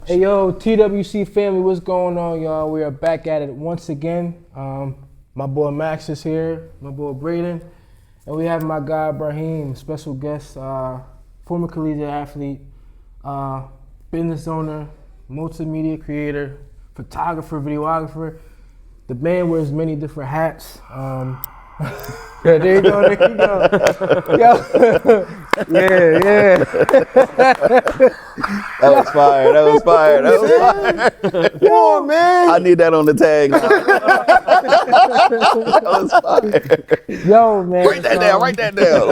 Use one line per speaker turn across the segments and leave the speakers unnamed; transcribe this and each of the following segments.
Hey yo, TWC family, what's going on, y'all? We are back at it once again. My boy Max is here, my boy Braden, and we have my guy Brahim, special guest, former collegiate athlete, business owner, multimedia creator, photographer, videographer. The man wears many different hats. Yeah, there you go, there you go. Yo. Yeah.
That was fire.
Come on, man.
I need that on the tag. That was fire.
Yo, man.
Write that down.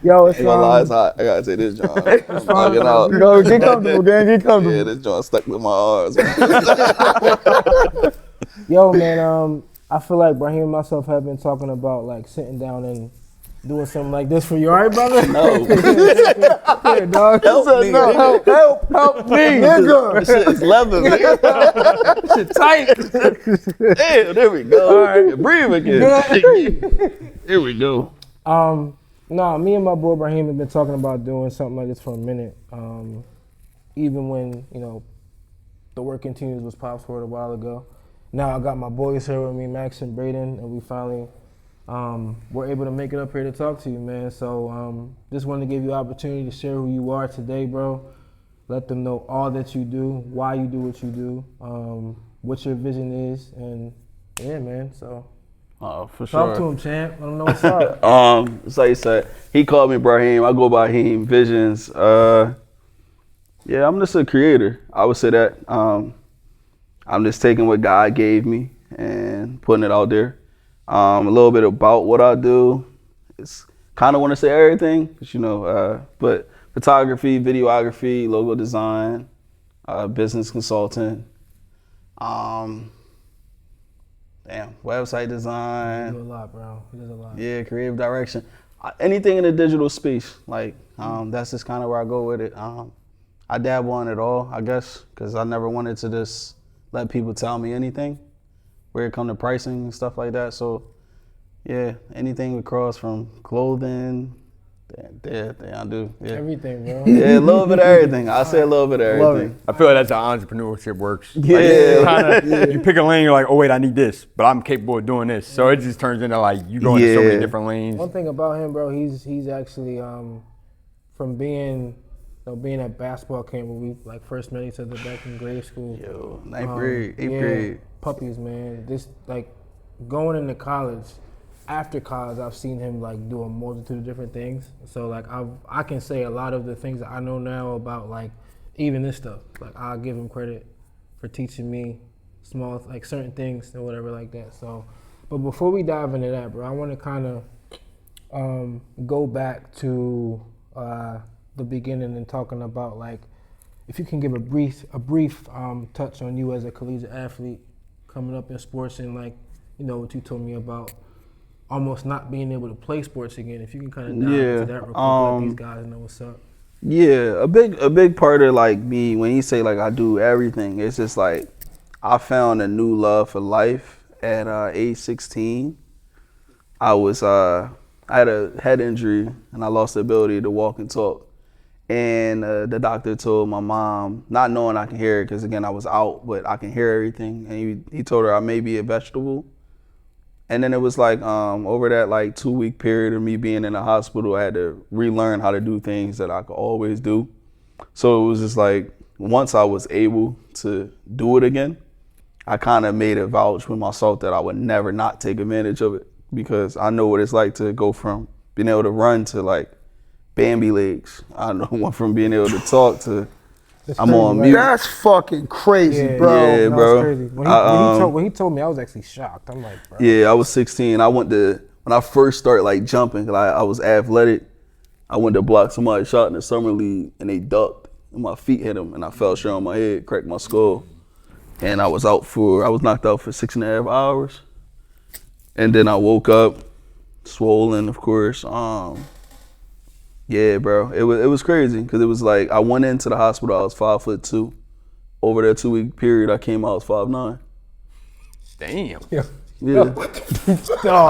Yo, it's
Ain't gonna lie, it's hot. I gotta take this joint. I'm bugging out.
Go, get comfortable, gang. Get comfortable.
Yeah, this joint stuck with my arms.
Yo, man. I feel like Brahim and myself have been talking about like sitting down and doing something like this for you. All right, brother?
No.
Yeah, dog.
Help me.
No, help me, nigga.
This shit is leather, nigga.
Shit tight.
Damn, there we go.
All right.
Breathe again. Here we go.
No, me and my boy Brahim have been talking about doing something like this for a minute. Even when, the work continues was Pop's word a while ago. Now I got my boys here with me, Max and Braden, and we finally were able to make it up here to talk to you, man. So just wanted to give you an opportunity to share who you are today, bro. Let them know all that you do, why you do what you do, what your vision is, and yeah, man. So
For
talk
sure.
to him, champ. Let him know what's up.
It's like you said, he called me Brahim. I go by Heem Visions. Yeah, I'm just a creator. I would say that. I'm just taking what God gave me and putting it out there. A little bit about what I do. It's kind of want to say everything, but photography, videography, logo design, business consultant, website design.
You do a lot, bro. He does a lot.
Yeah, creative direction. Anything in the digital space, that's just kind of where I go with it. I dabble on it all, I guess, because I never wanted to just let people tell me anything where it come to pricing and stuff like that. So, yeah, anything across from clothing, I do. Yeah.
Everything, bro.
Yeah, a little bit of everything. I say a little bit of everything.
I feel like that's how entrepreneurship works.
Yeah.
You pick a lane, you're like, oh wait, I need this, but I'm capable of doing this. So it just turns into like you go into so many different lanes.
One thing about him, bro, he's actually from being at basketball camp when we first met each other back in grade school.
Yo, eighth grade.
Puppies, man. This going into college. After college, I've seen him do a multitude of different things. So I can say a lot of the things that I know now about even this stuff. I'll give him credit for teaching me small certain things or whatever like that. So, but before we dive into that, bro, I want to kind of go back to the beginning and talking about if you can give a brief touch on you as a collegiate athlete coming up in sports and what you told me about almost not being able to play sports again. If you can kind of dive into that real quick, let these guys know what's up.
Yeah, a big part of me when you say I do everything, it's just I found a new love for life at age 16. I had a head injury and I lost the ability to walk and talk. And the doctor told my mom, not knowing I can hear it, because again I was out, but I can hear everything. And he told her I may be a vegetable. And then it was over that 2-week period of me being in the hospital, I had to relearn how to do things that I could always do. So it was just once I was able to do it again, I kind of made a vouch with myself that I would never not take advantage of it, because I know what it's like to go from being able to run to Bambi legs. I know, went from being able to talk to I'm on mute.
That's fucking crazy, bro.
Yeah,
No,
bro.
it's crazy. When he told me, I was actually shocked. I'm like, bro.
Yeah, I was 16. When I first started jumping, I was athletic. I went to block somebody shot in the summer league and they ducked and my feet hit them and I fell straight on my head, cracked my skull. And I was knocked out for 6.5 hours. And then I woke up, swollen, of course. Yeah, bro, it was crazy because it was I went into the hospital, I was 5'2". Over that 2-week period, I came out, I was 5'9".
Damn.
Yeah. I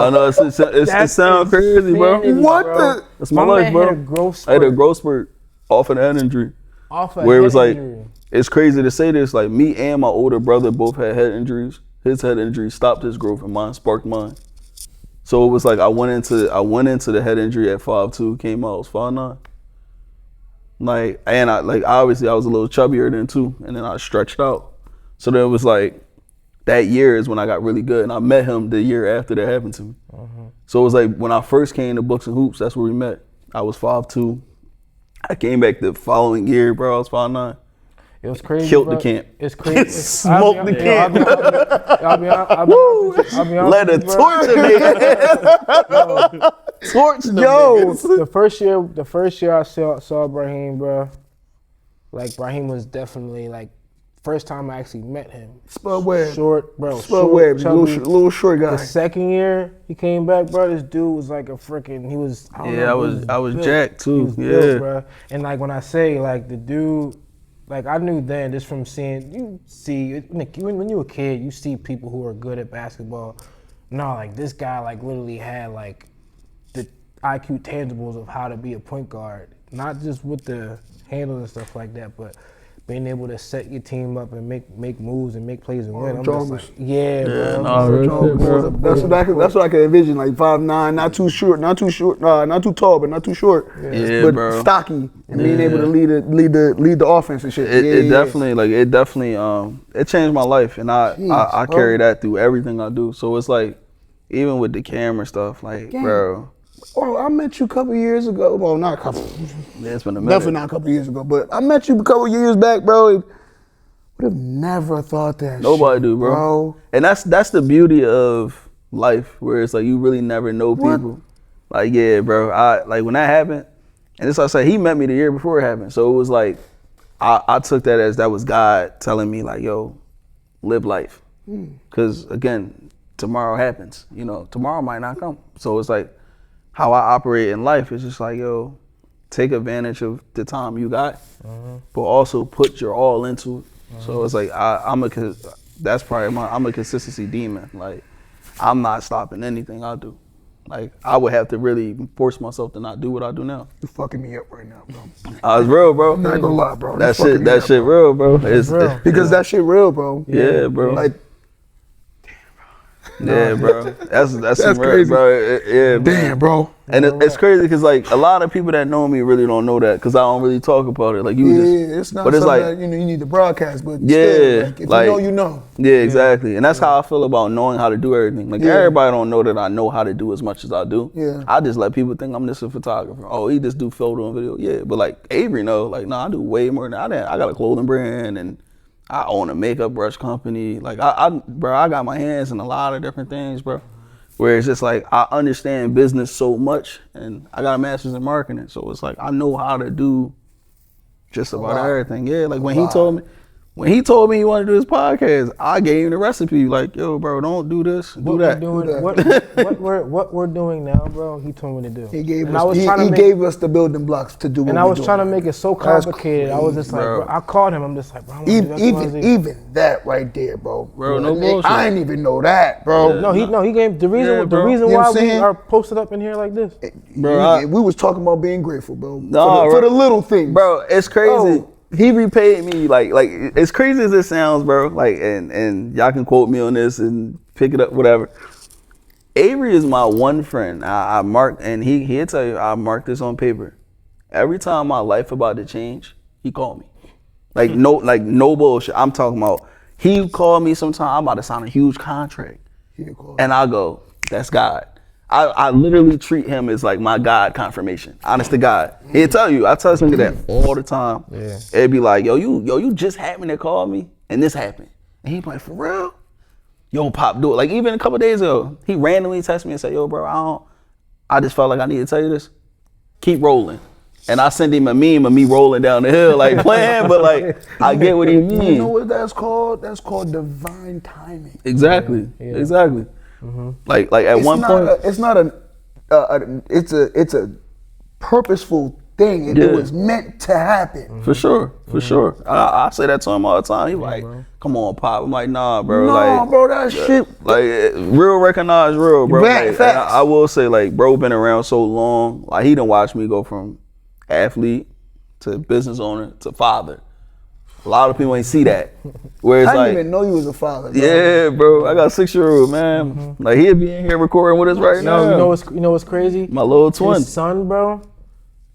know it sounds crazy, bro.
What the?
That's my life, bro.
Had a growth
I had a
spurt.
growth spurt off of the head injury.
Off a
where it was
head
like,
injury.
it's crazy to say this, like me and my older brother both had head injuries. His head injury stopped his growth and mine sparked mine. So it was like I went into the head injury at 5'2", came out, I was 5'9". Like, and obviously I was a little chubbier then too, and then I stretched out. So then it was like, that year is when I got really good, and I met him the year after that happened to me. So it was like when I first came to Books and Hoops, that's where we met. I was 5'2". I came back the following year, bro, I was 5'9".
It was crazy.
Killed
bro.
the camp.
It's crazy.
Smoked the camp. Let a torture nigga. Torch them niggas.
The first year I saw Brahim, bro. Like Brahim was definitely like first time I actually met him.
Spud Webb.
Short, bro.
Spud Webb,
chubby.
little short guy.
The second year he came back, bro. This dude was like a freaking. He was. I don't know,
I was
built.
jacked too.
He was built, bro. And like when I say like the dude. Like I knew then, just from seeing, you see, when you're a kid, you see people who are good at basketball. No, like this guy, like literally had like the IQ tangibles of how to be a point guard, not just with the handle and stuff like that, but being able to set your team up and make moves and make plays and win. I'm just like, bro.
That's what I can envision. Like 5'9", not too short, not too tall, but not too short.
Yeah,
but
bro.
stocky and being able to lead the offense and shit.
It definitely it changed my life, and I carry that through everything I do. So it's like, even with the camera stuff, like, bro.
Oh, I met you a couple years ago. Well, not a couple.
Yeah, it's been a minute.
Definitely not a couple years ago, but I met you a couple years back, bro. Would have never thought that.
Nobody
shit,
do, bro. And that's the beauty of life, where it's like you really never know people. Like, yeah, bro. Like when that happened, and it's like I said, he met me the year before it happened. So it was like, I took that as that was God telling me like, yo, live life. Because again, tomorrow happens. You know, tomorrow might not come. So it's like, how I operate in life is just like, yo, take advantage of the time you got, but also put your all into it. So it's like, I'm a consistency demon. Like, I'm not stopping anything I do. Like, I would have to really force myself to not do what I do now.
You fucking me up right now, bro.
It's real, bro.
I'm not gonna lie, bro.
That shit real, bro. It's real.
Because that shit real, bro.
Yeah, bro.
Like,
yeah, bro. That's real,
crazy,
bro. Yeah,
damn, bro.
And it's crazy because like a lot of people that know me really don't know that because I don't really talk about it. Like you
it's not something that you need to broadcast, but still, like, if you know, you know.
Yeah, exactly. And that's how I feel about knowing how to do everything. Like everybody don't know that I know how to do as much as I do.
Yeah.
I just let people think I'm just a photographer. Oh, he just do photo and video. Yeah, but like Avery know, like I do way more than that. I got a clothing brand and I own a makeup brush company. Like I got my hands in a lot of different things, bro. Where it's just like, I understand business so much and I got a master's in marketing. So it's like, I know how to do just about everything. Yeah, like when he told me he wanted to do his podcast, I gave him the recipe. Like, yo, bro, don't do this, do that.
What we're doing now, bro, he told me to do.
He gave us the building blocks to do what
and I was trying to make it so complicated. I was just like, bro, I called him. I'm just like, bro,
even that right there, bro.
Bro, no bullshit.
I didn't even know that, bro.
Yeah, he gave the reason why we are posted up in here like this.
Bro,
we was talking about being grateful, bro.
No,
for the little things.
Bro, it's crazy. He repaid me like as crazy as it sounds, bro. Like and y'all can quote me on this and pick it up, whatever. Avery is my one friend. I marked, and he'll tell you I marked this on paper. Every time my life about to change, he called me. Like no bullshit. I'm talking about he called me sometime. I'm about to sign a huge contract, and I go, that's God. I literally treat him as like my God confirmation. Honest to God. He'll tell you. I tell this nigga that all the time. Yeah. It'd be like, yo, you just happened to call me and this happened. And he'd be like, for real? Yo, Pop, do it. Like even a couple days ago, he randomly texted me and said, yo, bro, I just felt like I need to tell you this. Keep rolling. And I sent him a meme of me rolling down the hill, like playing, but like I get what he means.
You know what that's called? That's called divine timing.
Exactly. Yeah. Exactly. Mm-hmm. Like at one point,
it's a purposeful thing. It was meant to happen.
For sure, for sure. I say that to him all the time. He's like, "Come on, Pop." I'm like, "Nah, bro.
Nah, bro, that shit.
Like real recognize real, bro." Like, I will say, like, bro, been around so long. Like he done watched me go from athlete to business owner to father. A lot of people ain't see that. Whereas
I didn't
like,
even know you was a father. Bro.
yeah, bro, I got a 6-year-old, man. Like he'll be in here recording with us right now.
Yo, you know what's crazy?
My little twin.
His son, bro.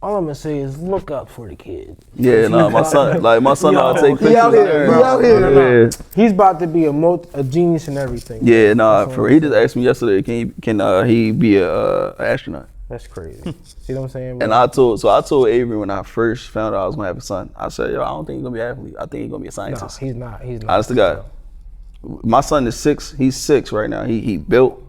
All I'm gonna say is look out for the kid.
Yeah, no, my son I'll take pictures.
He out here.
bro.
He out here.
Yeah.
He's about to be a genius in everything.
Yeah, nah,
That's
for
what
he
I'm
just
saying.
asked me yesterday, can he be a astronaut?
That's crazy. See what I'm saying? Bro?
And I told Avery when I first found out I was gonna have a son, I said, yo, I don't think he's gonna be an athlete. I think he's gonna be a
no,
scientist.
he's not. He's not.
Honest to God. My son is 6. He's 6 right now. He built.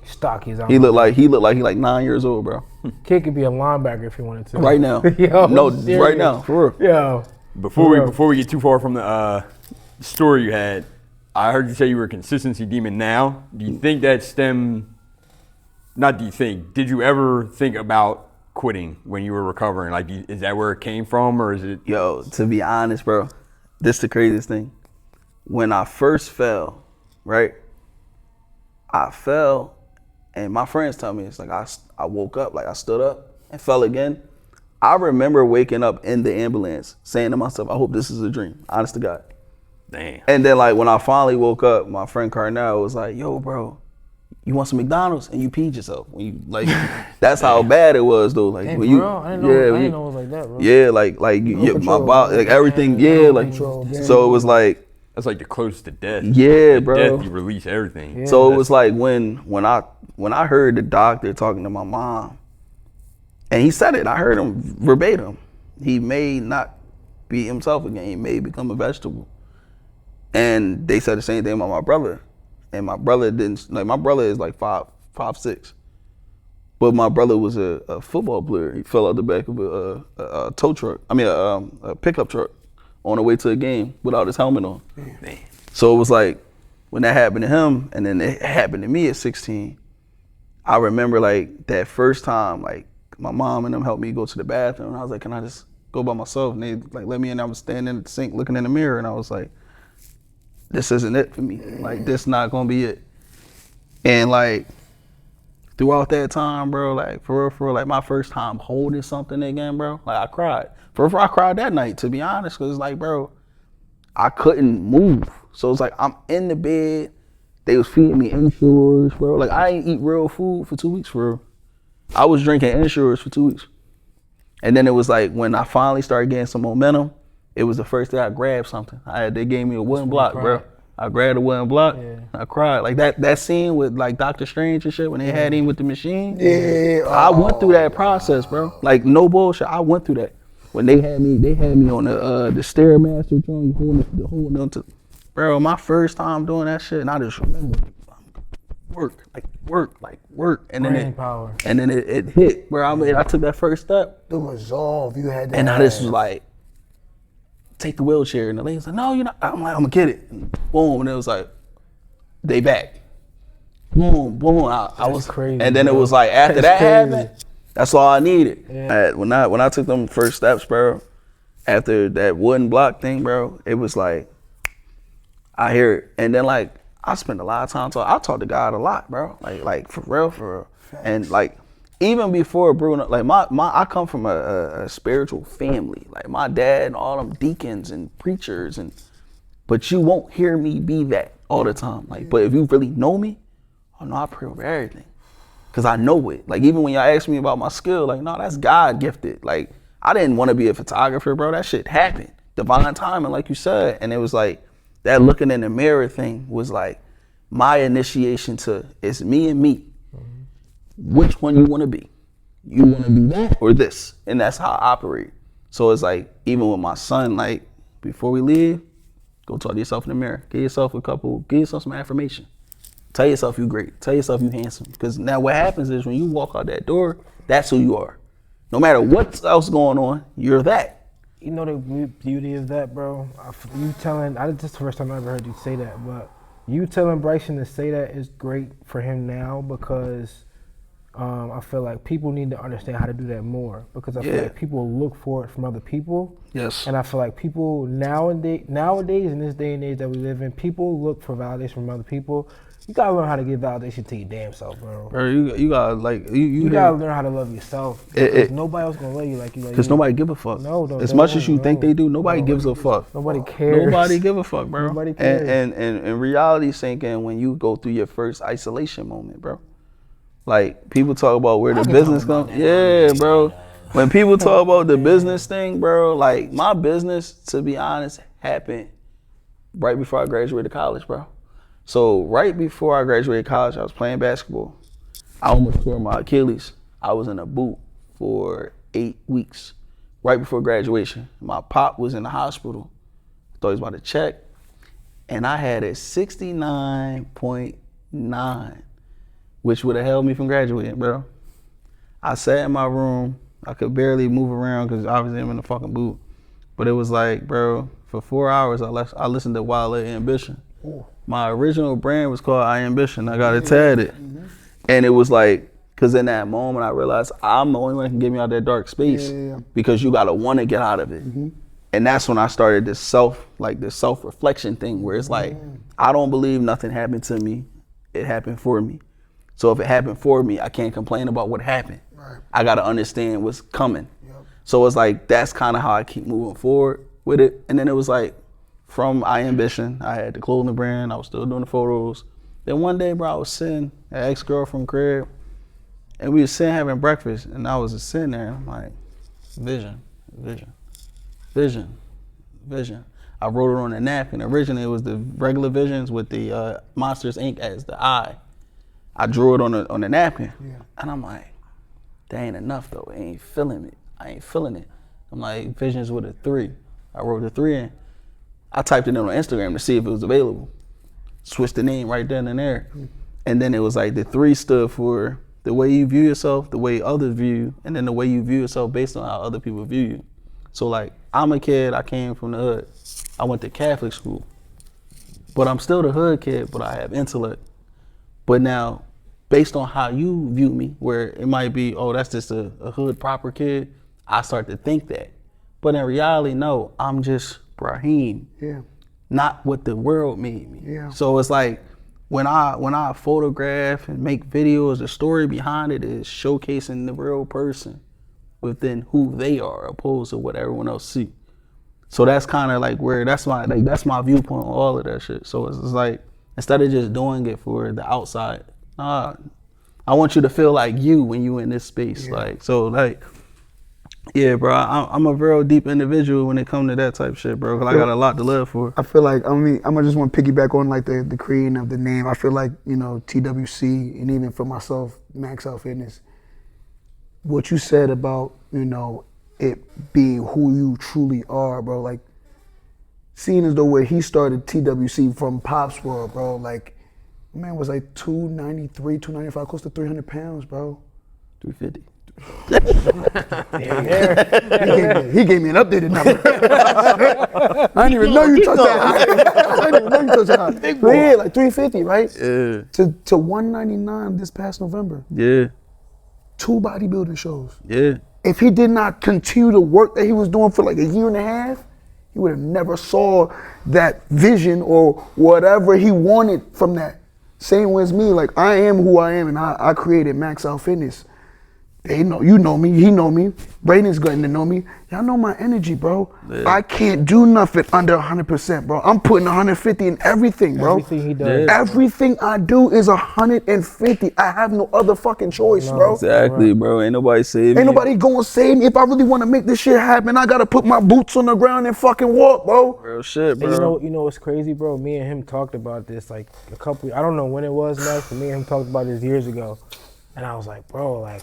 Stocky is out.
He looked like he like 9 years old, bro.
Kid could be a linebacker if he wanted to.
Right now.
Yo,
No,
I'm serious.
right now, for real.
Yo.
Before we get too far from the story you had, I heard you say you were a consistency demon now. Do you think that not do you think, did you ever think about quitting when you were recovering? Like, is that where it came from, or is it?
Yo, to be honest, bro, this the craziest thing. When I first fell, right? I fell, and my friends tell me, it's like I woke up, like I stood up and fell again. I remember waking up in the ambulance saying to myself, I hope this is a dream, honest to God.
Damn.
And then like when I finally woke up, my friend Carnell was like, yo, bro, you want some McDonald's? And you peed yourself. When you like, that's how bad it was though. Like
Hey,
when you,
bro, I didn't know it was like that, bro.
yeah, like my body, like everything, yeah, like so it was like,
That's like the closest to death.
yeah,
At
bro.
death, you release everything.
Yeah.
So it was like when I heard the doctor talking to my mom, and he said it, I heard him verbatim. He may not be himself again. He may become a vegetable. And they said the same thing about my brother. And my brother didn't, like my brother is like 5'6". But my brother was a football player. He fell out the back of a tow truck. I mean a pickup truck on the way to a game without his helmet on.
Man.
So it was like when that happened to him and then it happened to me at 16, I remember like that first time, like my mom and them helped me go to the bathroom. And I was like, can I just go by myself? And they like let me in. I was standing at the sink looking in the mirror and I was like, this isn't it for me. Like this not gonna be it. And like throughout that time, bro, like for real, like my first time holding something again, bro, like I cried. For real, I cried that night, to be honest, because it's like, bro, I couldn't move. So it's like I'm in the bed. They was feeding me Ensures, bro. Like I ain't eat real food for 2 weeks, for real. I was drinking Ensures for 2 weeks. And then it was like when I finally started getting some momentum, it was the first day I grabbed something. They gave me a wooden block, bro. I grabbed a wooden block.
Yeah.
I cried. Like that scene with like Doctor Strange and shit when they had him with the machine.
Yeah.
I went through that process, bro. Like no bullshit. I went through that. When they had me on the Stairmaster joint, holding on to, bro. My first time doing that shit, and I just remember work, and then
Brain power.
and then it hit, bro. I mean, I took that first step,
The resolve you had to
and I
have.
just was like, take the wheelchair, and the lady's like, no, you're not. I'm like, I'm gonna get it. And boom, and it was like, they back. Boom, boom. I was
crazy,
and then it
bro.
was like after
That's
that
crazy.
happened, that's all I needed.
Yeah.
When I took them first steps, bro, after that wooden block thing, bro, it was like I hear it, and then like I spent a lot of time I talk to God a lot, bro. Like for real, and like even before Bruno, like my I come from a spiritual family. Like my dad and all them deacons and preachers, but you won't hear me be that all the time. Like, but if you really know me, I know I pray over everything. Cause I know it. Like even when y'all ask me about my skill, like no, that's God gifted. Like I didn't want to be a photographer, bro. That shit happened. Divine timing, like you said. And it was like that looking in the mirror thing was like my initiation to it's me and me. Which one you want to be? You want to be that or this? And that's how I operate. So it's like even with my son, like before we leave, go talk to yourself in the mirror. Give yourself some affirmation. Tell yourself you great. Tell yourself you handsome. Because now what happens is when you walk out that door, that's who you are. No matter what else going on, you're that.
You know the beauty of that, bro? This is the first time I ever heard you say that, but you telling Bryson to say that is great for him now because I feel like people need to understand how to do that more because I feel like people look for it from other people.
Yes.
And I feel like people nowadays in this day and age that we live in, people look for validation from other people. You gotta learn how to give validation to your damn self, bro.
Bro, you gotta like
You gotta learn how to love yourself. Because nobody else gonna love you like you.
Because nobody give a fuck.
No,
as much as you think they do, nobody gives a fuck.
Nobody cares.
Nobody give a fuck, bro.
Nobody cares.
And reality sink in when you go through your first isolation moment, bro. Like people talk about where the business comes. Yeah, bro. When people talk about the business thing, bro, like my business, to be honest, happened right before I graduated college, bro. So right before I graduated college, I was playing basketball. I almost tore my Achilles. I was in a boot for 8 weeks right before graduation. My pop was in the hospital. Thought he was about to check. And I had a 69.9, which would have held me from graduating, bro. I sat in my room. I could barely move around because obviously I'm in the fucking boot. But it was like, bro, for 4 hours, I listened to Wale Ambition. Ooh. My original brand was called I Ambition. I got it tatted. Mm-hmm. And it was like, because in that moment, I realized I'm the only one that can get me out of that dark space because you got to want to get out of it. Mm-hmm. And that's when I started this self-reflection thing where it's like, I don't believe nothing happened to me. It happened for me. So if it happened for me, I can't complain about what happened. Right. I got to understand what's coming. Yep. So it's like, that's kind of how I keep moving forward with it. And then it was like, from I Ambition, I had the clothing brand. I was still doing the photos. Then one day, bro, I was sitting at ex-girlfriend crib, and we was sitting having breakfast, and I was just sitting there, and I'm like, vision, vision, vision, vision. I wrote it on a napkin. Originally, it was the regular visions with the Monsters Inc. as the eye. I drew it on the napkin, and I'm like, that ain't enough though. I ain't feeling it. I'm like, visions with a 3. I wrote the 3 in. I typed it in on Instagram to see if it was available. Switched the name right then and there. And then it was like the 3 stood for the way you view yourself, the way others view you, and then the way you view yourself based on how other people view you. So like, I'm a kid, I came from the hood. I went to Catholic school. But I'm still the hood kid, but I have intellect. But now, based on how you view me, where it might be, oh, that's just a hood proper kid, I start to think that. But in reality, no, I'm just Brahim, not what the world made me. Yeah. So it's like when I photograph and make videos, the story behind it is showcasing the real person within who they are, opposed to what everyone else see. So that's kind of like where that's my viewpoint on all of that shit. So it's like instead of just doing it for the outside, I want you to feel like you when you in this space. Like so like. Yeah, bro, I'm a real deep individual when it comes to that type of shit, bro, because I got a lot to live for.
I feel like, I'm just want to piggyback on like the creating of the name. I feel like, you know, TWC, and even for myself, Max Out Fitness, what you said about, you know, it being who you truly are, bro, like, seeing as though where he started TWC from Pop's World, bro, like, man was like 293, 295, close to 300 pounds, bro.
350.
He gave me an updated number. I didn't even know you touched that high. I didn't even know you touched that high. Big boy. Yeah, like 350, right?
Yeah.
To 199 this past November.
Yeah.
2 bodybuilding shows.
Yeah.
If he did not continue the work that he was doing for like a year and a half, he would have never saw that vision or whatever he wanted from that. Same way as me, like I am who I am, and I created Max Out Fitness. They know, you know me, he know me, Braden's getting to know me. Y'all know my energy, bro. Yeah. I can't do nothing under 100%, bro. I'm putting 150 in everything, bro.
Everything he does.
Everything I do is 150. I have no other fucking choice, bro.
Exactly, bro. Ain't nobody save me.
Ain't nobody gonna save me. If I really wanna make this shit happen, I gotta put my boots on the ground and fucking walk, bro.
Real shit, bro.
And you know what's crazy, bro? Me and him talked about this like I don't know when it was, Max, but me and him talked about this years ago. And I was like, bro, like,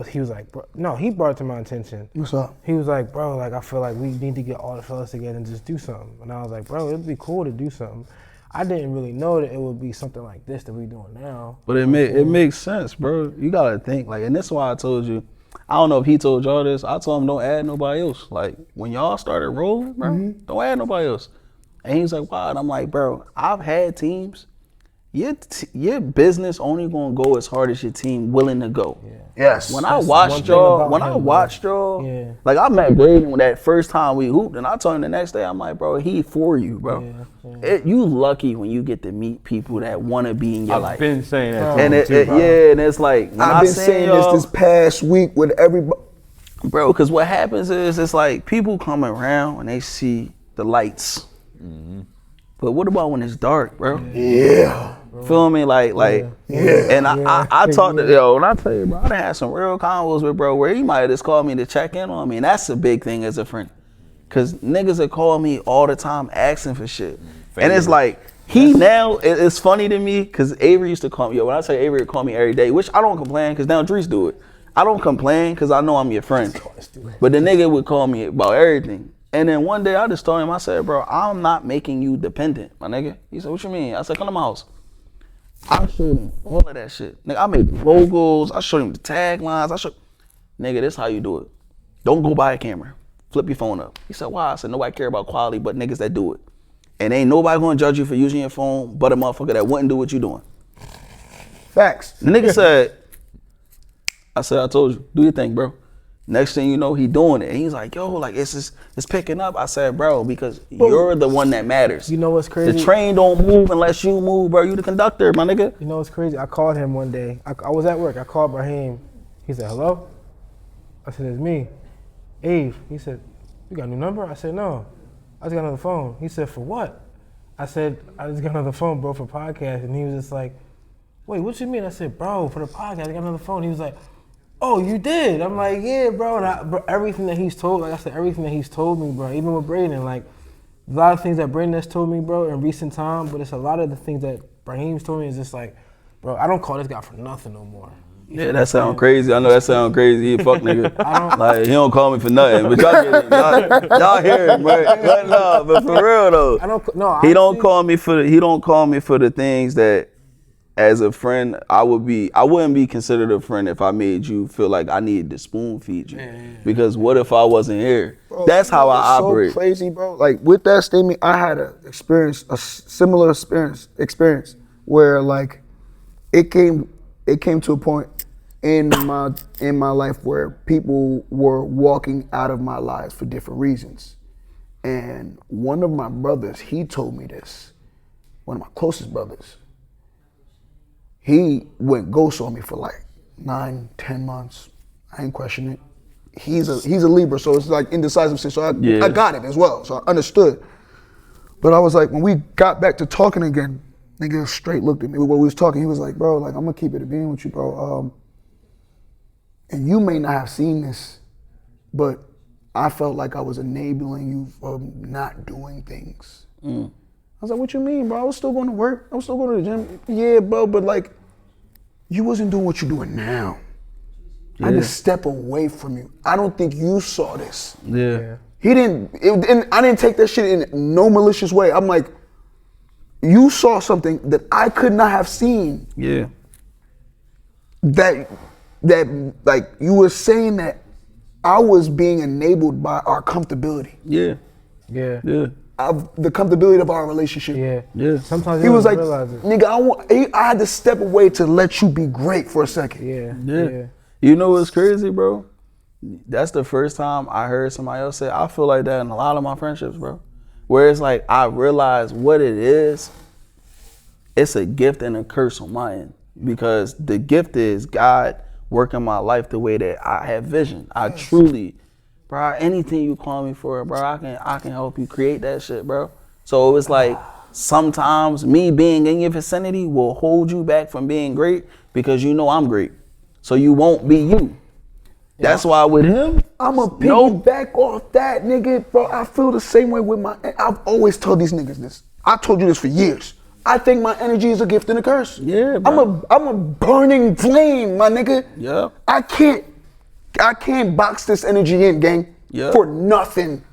he was like, bro, no, he brought it to my attention.
What's up?
He was like, bro, like, I feel like we need to get all the fellas together and just do something. And I was like, bro, it'd be cool to do something. I didn't really know that it would be something like this that we doing now.
But it makes sense, bro. You gotta think, like, and this is why I told you, I don't know if he told y'all this, I told him don't add nobody else. Like, when y'all started rolling, bro, don't add nobody else. And he's like, why? And I'm like, bro, I've had teams, your business only gonna go as hard as your team willing to go.
Yeah.
Yes.
When I
That's
watched
one thing
y'all,
about
when
him,
I
bro.
watched y'all,
Yeah.
like I met Braden when that first time we hooped, and I told him the next day, I'm like, bro, he for you, bro.
Yeah.
You lucky when you get to meet people that want to be in your life.
I've been saying that.
And and it's like when
I've been saying this past week with everybody.
bro, because what happens is it's like people come around and they see the lights. But what about when it's dark, bro?
Yeah.
Feel me? Like, and I talked to, when I tell you, bro, I done had some real convos with bro where he might have just called me to check in on me. And that's a big thing as a friend. Cause niggas will call me all the time asking for shit. And it's like, it's funny to me because Avery used to call me, when I say Avery would call me every day, which I don't complain because now Drees do it. I don't complain because I know I'm your friend. But the nigga would call me about everything. And then one day I just told him, I said, bro, I'm not making you dependent, my nigga. He said, what you mean? I said, come to my house. I showed him all of that shit. Nigga, I made the logos. I showed him the taglines. Nigga, this how you do it. Don't go buy a camera. Flip your phone up. He said, why? I said, nobody care about quality but niggas that do it. And ain't nobody gonna judge you for using your phone but a motherfucker that wouldn't do what you doing.
Facts.
The nigga said, I told you, do your thing, bro. Next thing you know, he doing it. And he's like, yo, like it's picking up. I said, bro, because you're the one that matters.
You know what's crazy?
The train don't move unless you move, bro. You the conductor, my nigga.
You know what's crazy? I called him one day. I was at work. I called Brahim. He said, hello? I said, it's me. Ave. He said, you got a new number? I said, no. I just got another phone. He said, for what? I said, I just got another phone, bro, for podcast. And he was just like, wait, what you mean? I said, bro, for the podcast, I got another phone. He was like, oh, you did? I'm like, yeah, bro. And bro, everything that he's told, like I said, everything that he's told me, bro, even with Braden, like, a lot of things that Braden has told me, bro, in recent time, but it's a lot of the things that Brahim's told me is just like, bro, I don't call this guy for nothing no more.
Yeah, that sound crazy. I know that sound crazy. He a fuck nigga. Like, he don't call me for nothing. But y'all get it. Y'all hear him, right? But no, but for real though. He don't call me for the things that as a friend, I wouldn't be considered a friend if I made you feel like I needed to spoon feed you. Because what if I wasn't here? Bro, that's how I operate.
So crazy, bro. Like with that statement, I had a similar experience where like it came to a point in my life where people were walking out of my lives for different reasons. And one of my brothers, he told me this, one of my closest brothers. He went ghost on me for like 9-10 months. I ain't questioning it. He's a Libra, so it's like indecisive shit. So I got it as well. So I understood. But I was like, when we got back to talking again, nigga straight looked at me. When we was talking, he was like, bro, like I'm gonna keep it a being with you, bro. And you may not have seen this, but I felt like I was enabling you from not doing things. I was like, what you mean, bro? I was still going to work. I was still going to the gym. Yeah, bro, but like, you wasn't doing what you're doing now. I had to step away from you. I don't think you saw this.
Yeah.
He didn't, and I didn't take that shit in no malicious way. I'm like, you saw something that I could not have seen.
Yeah.
That like you were saying that I was being enabled by our comfortability.
Yeah.
Yeah.
Yeah.
Of the comfortability of our relationship.
Yeah.
Yeah.
Sometimes
He was like,
realize it.
nigga, I had to step away to let you be great for a second.
Yeah. You know what's crazy, bro? That's the first time I heard somebody else say, I feel like that in a lot of my friendships, bro. Where it's like, I realize what it is. It's a gift and a curse on my end. Because the gift is God working my life the way that I have vision. I truly, bro, anything you call me for, bro, I can help you create that shit, bro. So it's like, sometimes me being in your vicinity will hold you back from being great because you know I'm great. So you won't be you. That's why with him,
I'ma piggyback off that, nigga, bro. I feel the same way with I've always told these niggas this. I told you this for years. I think my energy is a gift and a curse.
Yeah, bro.
I'm a burning flame, my nigga.
Yeah.
I can't box this energy in, gang.
Yeah.
For nothing.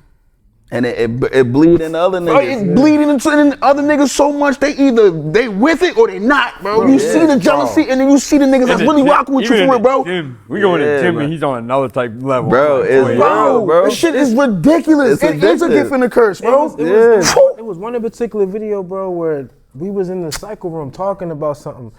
And it bleed into other
Bro,
niggas.
it's bleeding into other niggas so much they either they with it or they not, bro. You see the jealousy and then you see the niggas that's really rocking with you for it, bro.
We go in the gym
man.
and he's on another type level.
Bro,
Like,
it's
boy,
real, bro.
This shit is ridiculous.
It's
It is a
addictive.
gift and a curse, bro.
It was one in particular video, bro, where we was in the cycle room talking about something.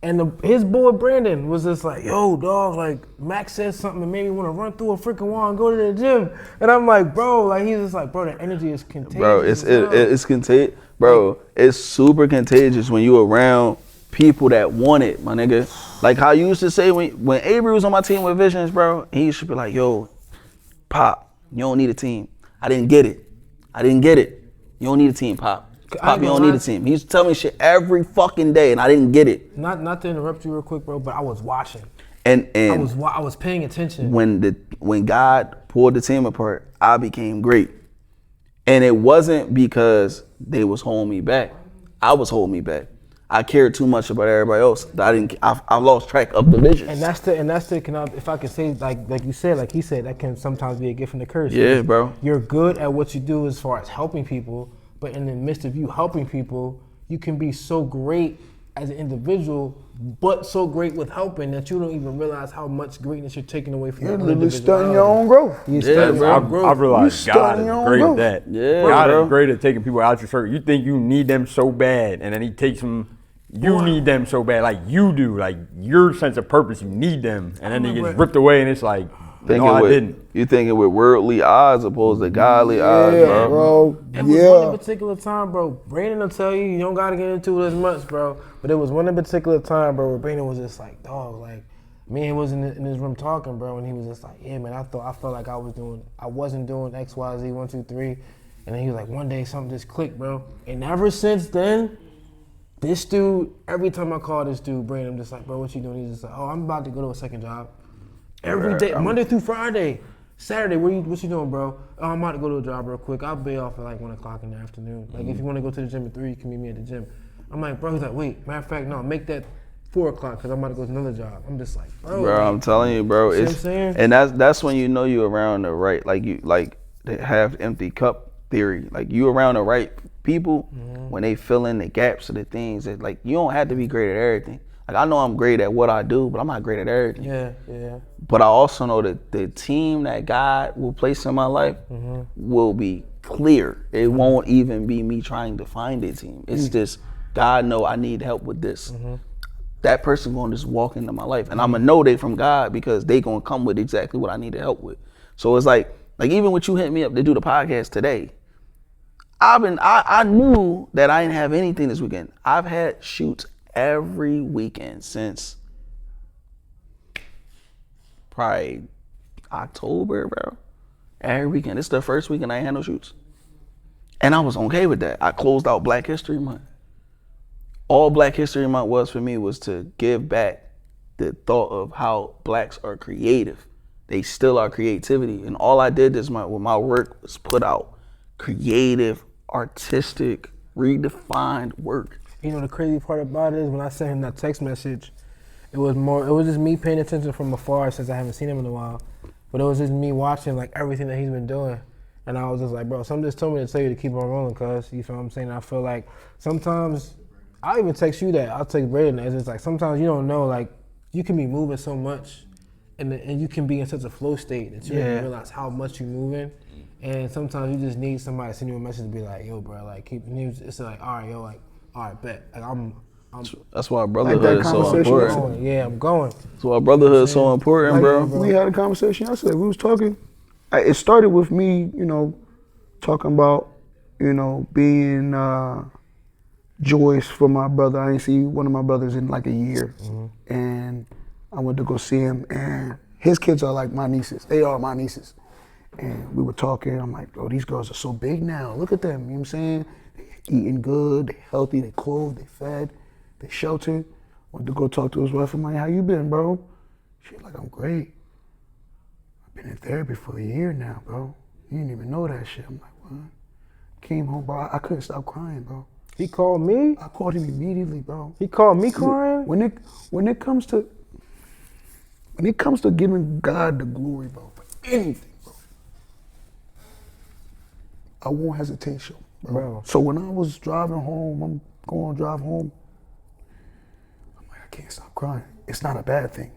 And his boy Brandon was just like, yo, dog, like, Max said something that made me want to run through a freaking wall and go to the gym. And I'm like, bro, like, he's just like, bro, the energy is contagious.
Bro, it's contagious. Bro, it's super contagious when you around people that want it, my nigga. Like how you used to say when Avery was on my team with Visions, bro, he used to be like, yo, Pop, you don't need a team. I didn't get it. You don't need a team, Pop. Pop, you don't need a team. He used to tell me shit every fucking day, and I didn't get it.
Not to interrupt you real quick, bro, but I was watching.
And
I was paying attention.
When God pulled the team apart, I became great. And it wasn't because they was holding me back. I was holding me back. I cared too much about everybody else. I lost track of the vision.
And that's the if I could say like you said, like he said, that can sometimes be a gift and a curse.
Yeah, bro.
You're good at what you do as far as helping people, but in the midst of you helping people, you can be so great as an individual, but so great with helping that you don't even realize how much greatness you're taking away from
You're
your
literally stunting your own growth.
I've realized God is great at that.
Yeah,
God
bro.
is great at taking people out your circle. You think you need them so bad, and then he takes them. You need them so bad, like you do, like your sense of purpose. You need them, and then he gets ripped away, and it's like, no, I didn't.
You thinking with worldly eyes opposed to godly eyes, bro.
It was one in particular time, bro. Brandon will tell you don't gotta get into it as much, bro. But it was one in particular time, bro, where Brandon was just like, dog, like me and he was in his room talking, bro, and he was just like, yeah, man, I felt like I wasn't doing X, Y, Z, 1, 2, 3, and then he was like, one day something just clicked, bro, and ever since then. This dude, every time I call this dude, Brandon, I'm just like, bro, what you doing? He's just like, oh, I'm about to go to a second job. Every day, Monday through Friday. Saturday, what you doing, bro? Oh, I'm about to go to a job real quick. I'll be off at like 1 o'clock in the afternoon. Like, if you want to go to the gym at 3, you can meet me at the gym. I'm like, bro, he's like, wait, matter of fact, no, make that 4 o'clock because I'm about to go to another job. I'm just like, bro.
Bro, I'm telling you, bro.
See what I'm saying?
And that's when you know you around the right, like they have empty cup theory. Like you around the right people when they fill in the gaps of the things that like you don't have to be great at everything. Like I know I'm great at what I do, but I'm not great at everything.
Yeah.
But I also know that the team that God will place in my life will be clear. It won't even be me trying to find a team. It's just God know I need help with this. That person gonna just walk into my life, and I'm gonna know they from God because they gonna come with exactly what I need to help with. So it's like even when you hit me up to do the podcast today. I knew that I didn't have anything this weekend. I've had shoots every weekend since probably October, bro. Every weekend. This is the first weekend I ain't had no shoots. And I was okay with that. I closed out Black History Month. All Black History Month was for me was to give back the thought of how blacks are creative. They still are creativity. And all I did this month with my work was put out creative, artistic, redefined work.
You know the crazy part about it is when I sent him that text message, it was just me paying attention from afar since I haven't seen him in a while. But it was just me watching like everything that he's been doing. And I was just like, bro, something just told me to tell you to keep on rolling, cuz. You feel what I'm saying? I feel like sometimes, I'll even text you that. I'll text Braden. It's just like sometimes you don't know, like you can be moving so much and you can be in such a flow state that you don't even realize how much you're moving. And sometimes you just need somebody to send you a message to be like, yo, bro, like keep. It's like, all right, yo, like, all right, bet. Like I'm.
That's why brotherhood is so important.
I'm going.
That's why brotherhood is so important, bro.
We had a conversation yesterday. We was talking. It started with me, talking about, being joyous for my brother. I ain't see one of my brothers in like a year, and I went to go see him. And his kids are like my nieces. They are my nieces. And we were talking, I'm like, oh, these girls are so big now. Look at them, you know what I'm saying? They eating good, they healthy, they clothed, they fed, they sheltered. Went to go talk to his wife. I'm like, how you been, bro? She's like, I'm great. I've been in therapy for a year now, bro. You didn't even know that shit. I'm like, what? Came home, bro. I couldn't stop crying, bro.
He called me?
I called him immediately, bro.
He called me crying?
When it comes to giving God the glory, bro, for anything, I won't hesitate, bro. So when I was driving home, I'm going to drive home, I'm like, I can't stop crying. It's not a bad thing.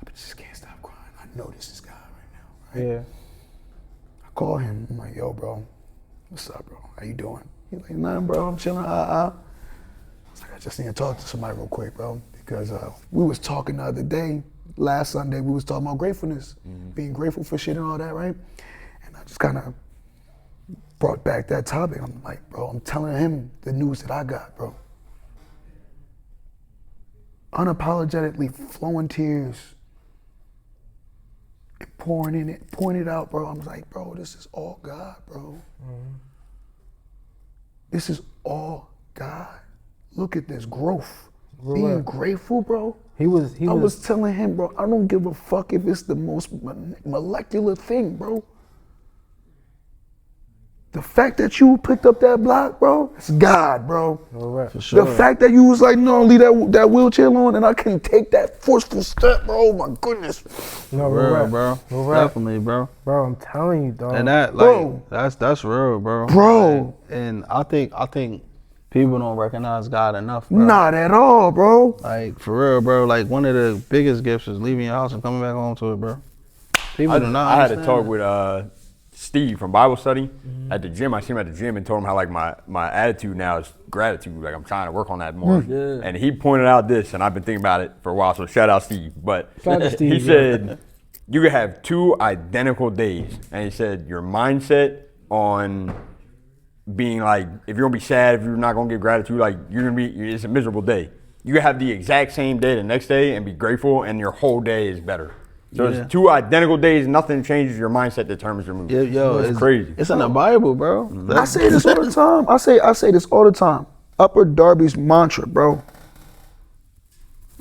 I just can't stop crying. I know this is God right now, right?
Yeah.
I call him. I'm like, yo, bro, what's up, bro? How you doing? He's like, nothing, bro. I'm chilling. like, I just need to talk to somebody real quick, bro, because we was talking the other day, last Sunday, we was talking about gratefulness, being grateful for shit and all that, right? And I just kind of brought back that topic. I'm like, bro, I'm telling him the news that I got, bro. Unapologetically flowing tears and pouring it out, bro. I'm like, bro, this is all God, bro. This is all God. Look at this growth. Being grateful, bro. I was telling him, bro, I don't give a fuck if it's the most molecular thing, bro. The fact that you picked up that block, bro, it's God, bro.
For sure.
The fact that you was like, no, leave that wheelchair alone and I can take that forceful step, bro, oh my goodness.
No,
Real, bro. Definitely, bro.
Bro, I'm telling you, dog.
And that, like,
Bro.
that's real, bro.
Bro.
And I think people don't recognize God enough, bro.
Not at all, bro.
Like, for real, bro. Like, one of the biggest gifts is leaving your house and coming back home to it, bro. People do not
I had a
understand
talk
that.
with Steve from Bible study at the gym. I seen him at the gym and told him how like my attitude now is gratitude. Like I'm trying to work on that more.
Yeah.
And he pointed out this, and I've been thinking about it for a while. So shout out Steve. But
Shout out Steve,
he said you could have 2 identical days, and he said your mindset on being like if you're gonna be sad, if you're not gonna give gratitude, like you're gonna be it's a miserable day. You can have the exact same day the next day and be grateful, and your whole day is better. So it's 2 identical days, nothing changes, your mindset determines your mood. It's crazy.
It's in the Bible, bro.
I say this all the time. I say this all the time. Upper Darby's mantra, bro.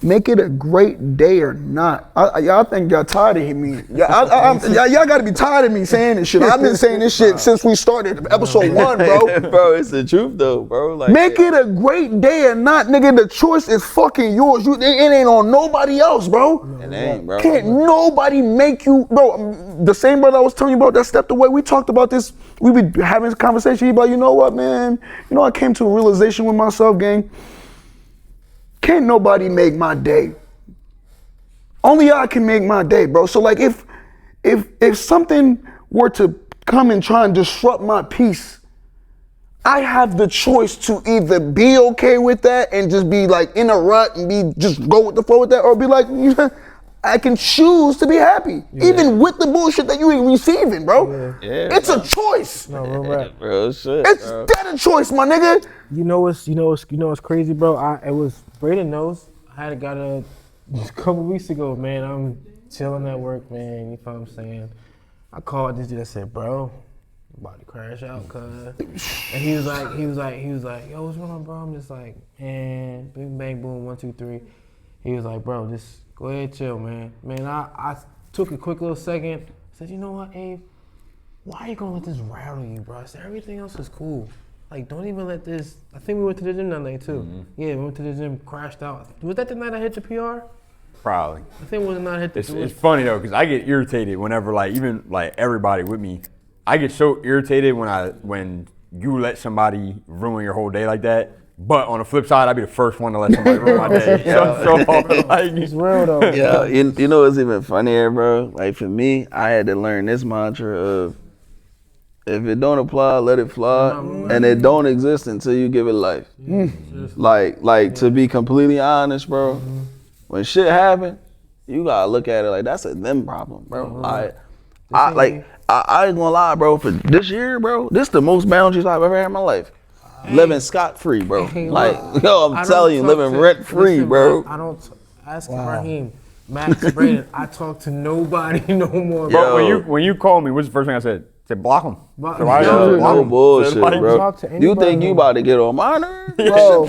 Make it a great day or not. Y'all think y'all tired of me. Y'all gotta be tired of me saying this shit. I've been saying this shit since we started episode 1, bro.
Bro, it's the truth though, bro. Like,
Make it a great day or not, nigga. The choice is fucking yours. It ain't on nobody else, bro.
It ain't, bro.
Can't nobody make you, bro. The same brother I was telling you about that stepped away. We talked about this. We be having this conversation. He be like, you know what, man? You know, I came to a realization with myself, gang. Can't nobody make my day. Only I can make my day, bro. So like if something were to come and try and disrupt my peace, I have the choice to either be okay with that and just be like in a rut and just go with the flow with that, or be like, I can choose to be happy, even with the bullshit that you ain't receiving, bro.
Yeah,
it's a choice.
No, real rap.
bro, shit,
It's
bro.
that a choice, my nigga.
You know what's crazy, bro? It was Braden knows. I had got a couple weeks ago, man. I'm chilling at work, man. You know what I'm saying? I called this dude. I said, bro, I'm about to crash out, cuz. And he was like, yo, what's going on, bro? I'm just like, man, bing, bang, boom, 1, 2, 3. He was like, bro, just go ahead, chill, man. Man, I took a quick little second. I said, you know what, Abe? Why are you gonna let this rattle you, bro? I said, everything else is cool. Like, don't even let this. I think we went to the gym that night too. Yeah, we went to the gym, crashed out. Was that the night I hit the PR?
Probably.
I think it was the night I hit the
It's funny though, because I get irritated whenever like even like everybody with me, I get so irritated when you let somebody ruin your whole day like that. But on the flip side, I'd be the first one to let somebody ruin my day. So like,
It's real though.
Yeah, you know what's even funnier, bro? Like for me, I had to learn this mantra of if it don't apply, let it fly, and it don't exist until you give it life. Like to be completely honest, bro, when shit happen, you gotta look at it like that's a them problem, bro. Like I ain't gonna lie, bro. For this year, bro, this the most boundaries I've ever had in my life. Living scot-free, bro. Like, yo, I'm telling you, living rent-free, bro.
I don't ask Raheem, Max, Braden. I talk to nobody no more.
But when you called me, what's the first thing I said? I said block them.
Block
So why
them.
y'all
Yo,
block
No
'em?
bullshit,
Like,
bro.
talk to
You
anybody,
think you
bro.
about to get on my nerves?
Bro,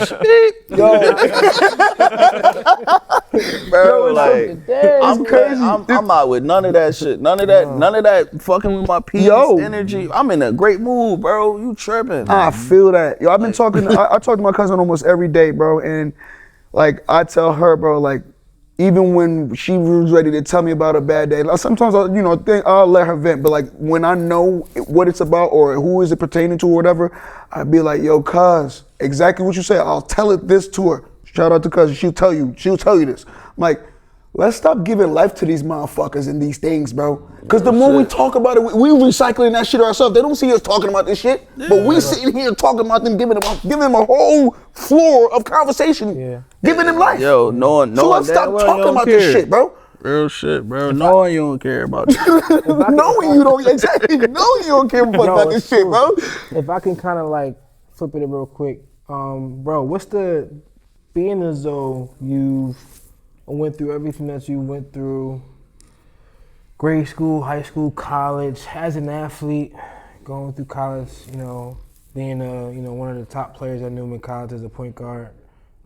Bro, like, I'm
crazy.
I'm out with none of that shit. None of that fucking with my peace,
Yo.
energy. I'm in a great mood, bro. You tripping.
I feel that. Yo, I've been talking, I talk to my cousin almost every day, bro. And like, I tell her, bro, like, even when she was ready to tell me about a bad day, like sometimes I'll let her vent, but like when I know what it's about or who is it pertaining to or whatever, I'd be like, yo, cuz, exactly what you said. I'll tell it this to her. Shout out to cuz, she'll tell you this. I'm like, let's stop giving life to these motherfuckers and these things, bro. Because the more we talk about it, we recycling that shit ourselves. They don't see us talking about this shit, but we sitting here talking about them, giving them a whole floor of conversation, giving them life.
Yo, so
let's stop talking about this shit, bro.
Real shit, bro. Knowing you don't care about this.
Knowing you don't care about this shit, bro.
If I can kind of like flip it real quick, bro, what's the being as though you went through everything that you went through, grade school, high school, college, as an athlete, going through college, you know, being one of the top players at Newman College as a point guard.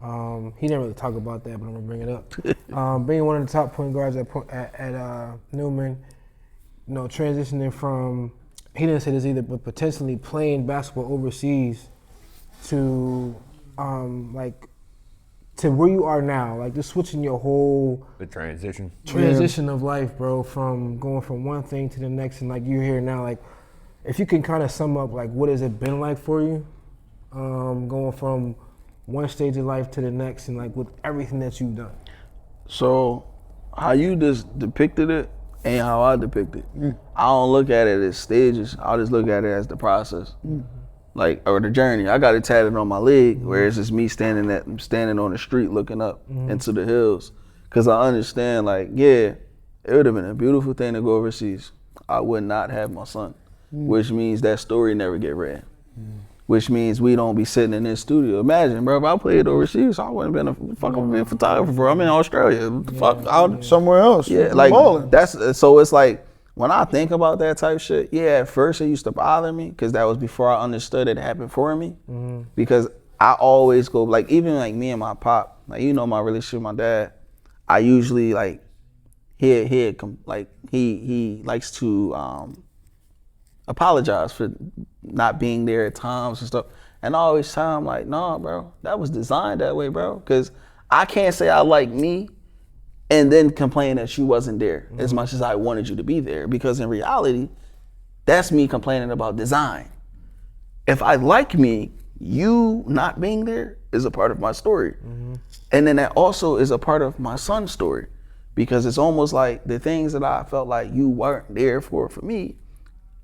He didn't really talk about that, but I'm gonna bring it up. Being one of the top point guards at Newman, you know, transitioning from, he didn't say this either, but potentially playing basketball overseas to to where you are now, like just switching your whole transition of life, bro, from going from one thing to the next, and like you're here now, like if you can kind of sum up like what has it been like for you, going from one stage of life to the next, and like with everything that you've done.
So how you just depicted it ain't how I depict it. I don't look at it as stages. I just look at it as the process. Like, or the journey. I got it tatted on my leg, where it's just me standing on the street looking up into the hills. Cause I understand, like, yeah, it would have been a beautiful thing to go overseas. I would not have my son, which means that story never get read. Which means we don't be sitting in this studio. Imagine, bro, if I played overseas, I wouldn't have been a fucking photographer. I'm in Australia. Fuck,
somewhere else.
Yeah, like that's so. It's like, when I think about that type shit, yeah, at first it used to bother me because that was before I understood it happened for me. Because I always go, like, even like me and my pop, like, you know, my relationship with my dad, I usually like, he likes to apologize for not being there at times and stuff. And I always tell him, like, nah, bro, that was designed that way, bro. Because I can't say I like me and then complain that you wasn't there as much as I wanted you to be there. Because in reality, that's me complaining about design. If I like me, you not being there is a part of my story. And then that also is a part of my son's story. Because it's almost like the things that I felt like you weren't there for me,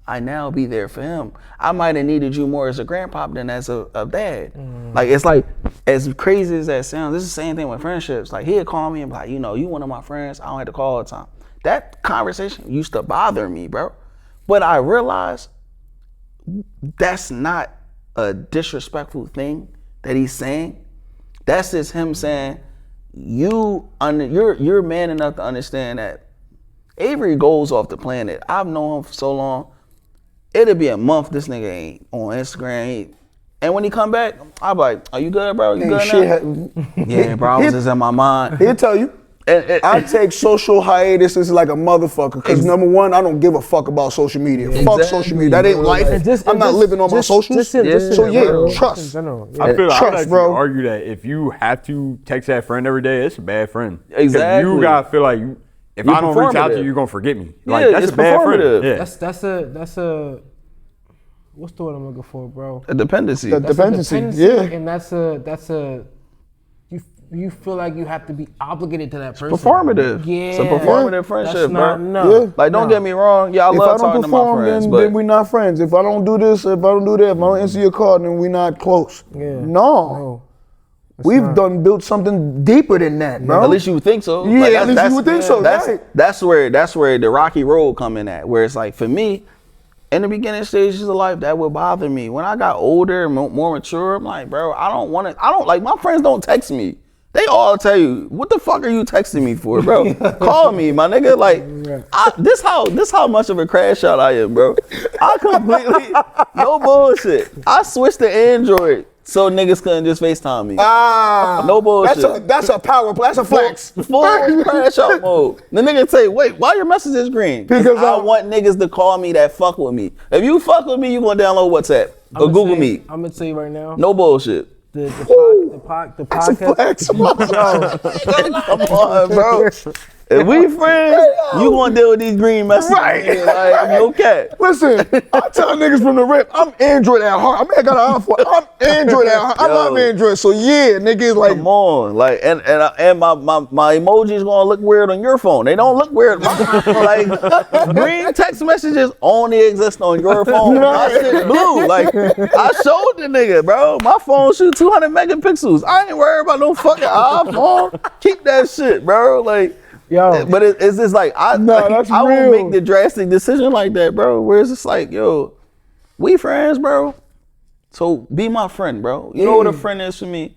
I now be there for him. I might have needed you more as a grandpa than as a dad. Like, it's like, as crazy as that sounds, this is the same thing with friendships. Like, he'd call me and be like, you know, you one of my friends, I don't have to call all the time. That conversation used to bother me, bro. But I realized that's not a disrespectful thing that he's saying. That's just him saying, you're man enough to understand that Avery goes off the planet. I've known him for so long. It'll be a month this nigga ain't on Instagram. And when he come back, I'll be like, are you good, bro? You good now? Yeah, bro, I was just in my mind.
He'll tell you. I take social hiatuses like a motherfucker. Because number one, I don't give a fuck about social media. Fuck social media. That ain't life. I'm not living on my socials. Trust.
I would actually argue that if you have to text that friend every day, it's a bad friend.
Exactly.
You gotta feel like if I don't reach out to you, you're gonna forget me. Like, that's a bad friend. Yeah.
That's a what's the word I'm looking for, bro?
A dependency.
Yeah.
And that's a you feel like you have to be obligated to that person.
Performative.
Yeah.
It's a performative friendship, bro.
No.
Like, don't get me wrong. Yeah, I love talking to my friends, but
then we're not friends. If I don't do this, if I don't do that, if I don't answer your call, then we're not close.
Yeah.
No. We've built something deeper than that, bro.
At least you would think so.
Yeah, like, at least you would think so.
That's where the rocky road come in at. Where it's like, for me, in the beginning stages of life, that would bother me. When I got older and more mature, I'm like, bro, like, my friends don't text me. They all tell you, what the fuck are you texting me for, bro? Call me, my nigga. Like, this how much of a crash out I am, bro. I completely, no bullshit. I switched to Android so niggas couldn't just FaceTime me. No bullshit.
That's a power play. That's a flex.
Full crash out mode. The nigga say, wait, why your message is green? Because I want niggas to call me that fuck with me. If you fuck with me, you gonna download WhatsApp or Google Meet.
I'm gonna tell you right now.
No bullshit.
The the
That's a
podcast.
flex.
Come on, bro. If we friends, you gonna deal with these green messages.
Right.
Nigga, like, no cat.
Listen, I tell niggas from the rip, I'm Android at heart. I mean, I got an iPhone. I'm Android at heart. I
Yo.
love Android. So yeah, niggas like,
Come on, like, and my emojis gonna look weird on your phone. They don't look weird. Like, green text messages only exist on your phone. My shit blue. Like, I showed the nigga, bro. My phone shoot 200 megapixels. I ain't worried about no fucking iPhone. Keep that shit, bro. Like.
Yo,
But it's just like I
that's
won't
real.
make the drastic decision like that, bro. Where it's just like, yo, we friends, bro. So be my friend, bro. You know what a friend is for me?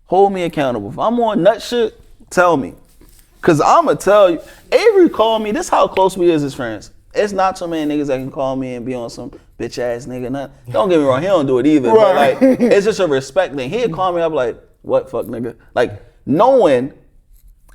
Hold me accountable. If I'm on nut shit, tell me. Cause I'ma tell you. Avery called me. This how close we is as friends. It's not so many niggas that can call me and be on some bitch ass nigga. Nothing. Don't get me wrong, he don't do it either. But
Right.
like, it's just a respect thing. He'd call me up like, what fuck nigga? Like knowing.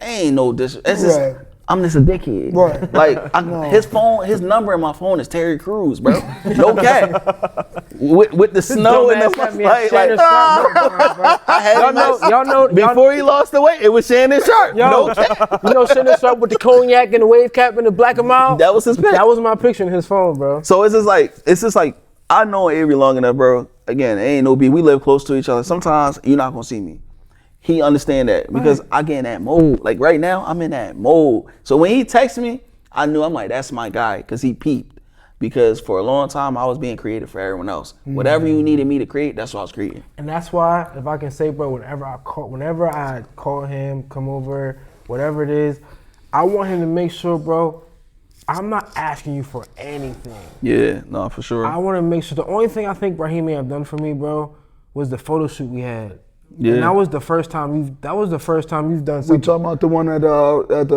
Ain't no dis. It's just
Right.
I'm just a dickhead.
Right.
Like his phone, his number in my phone is Terry Crews, bro. No cat. With the snow and the
Dumbass had me
like,
at Shannon Sharp, bro.
I had
Y'all
him
know,
at-
y'all know,
before he lost the weight, it was Shannon Sharp.
Yo,
No cat.
you know Shannon Sharp with the cognac and the wave cap and the black and mild?
That was his pick.
That was my picture in his phone, bro.
So it's just like I know Avery long enough, bro. Again, it ain't no beef. We live close to each other. Sometimes you're not gonna see me. He understand that because I get in that mode. Like right now, I'm in that mode. So when he texts me, I knew I'm like, that's my guy, because he peeped. Because for a long time, I was being creative for everyone else. Whatever you needed me to create, that's what I was creating.
And that's why, if I can say, bro, whenever I call him, come over, whatever it is, I want him to make sure, bro, I'm not asking you for anything.
Yeah, no, for sure.
I want to make sure. The only thing I think Raheem may have done for me, bro, was the photo shoot we had.
Yeah.
And that was the first time you've done
we
something.
talking about the one at the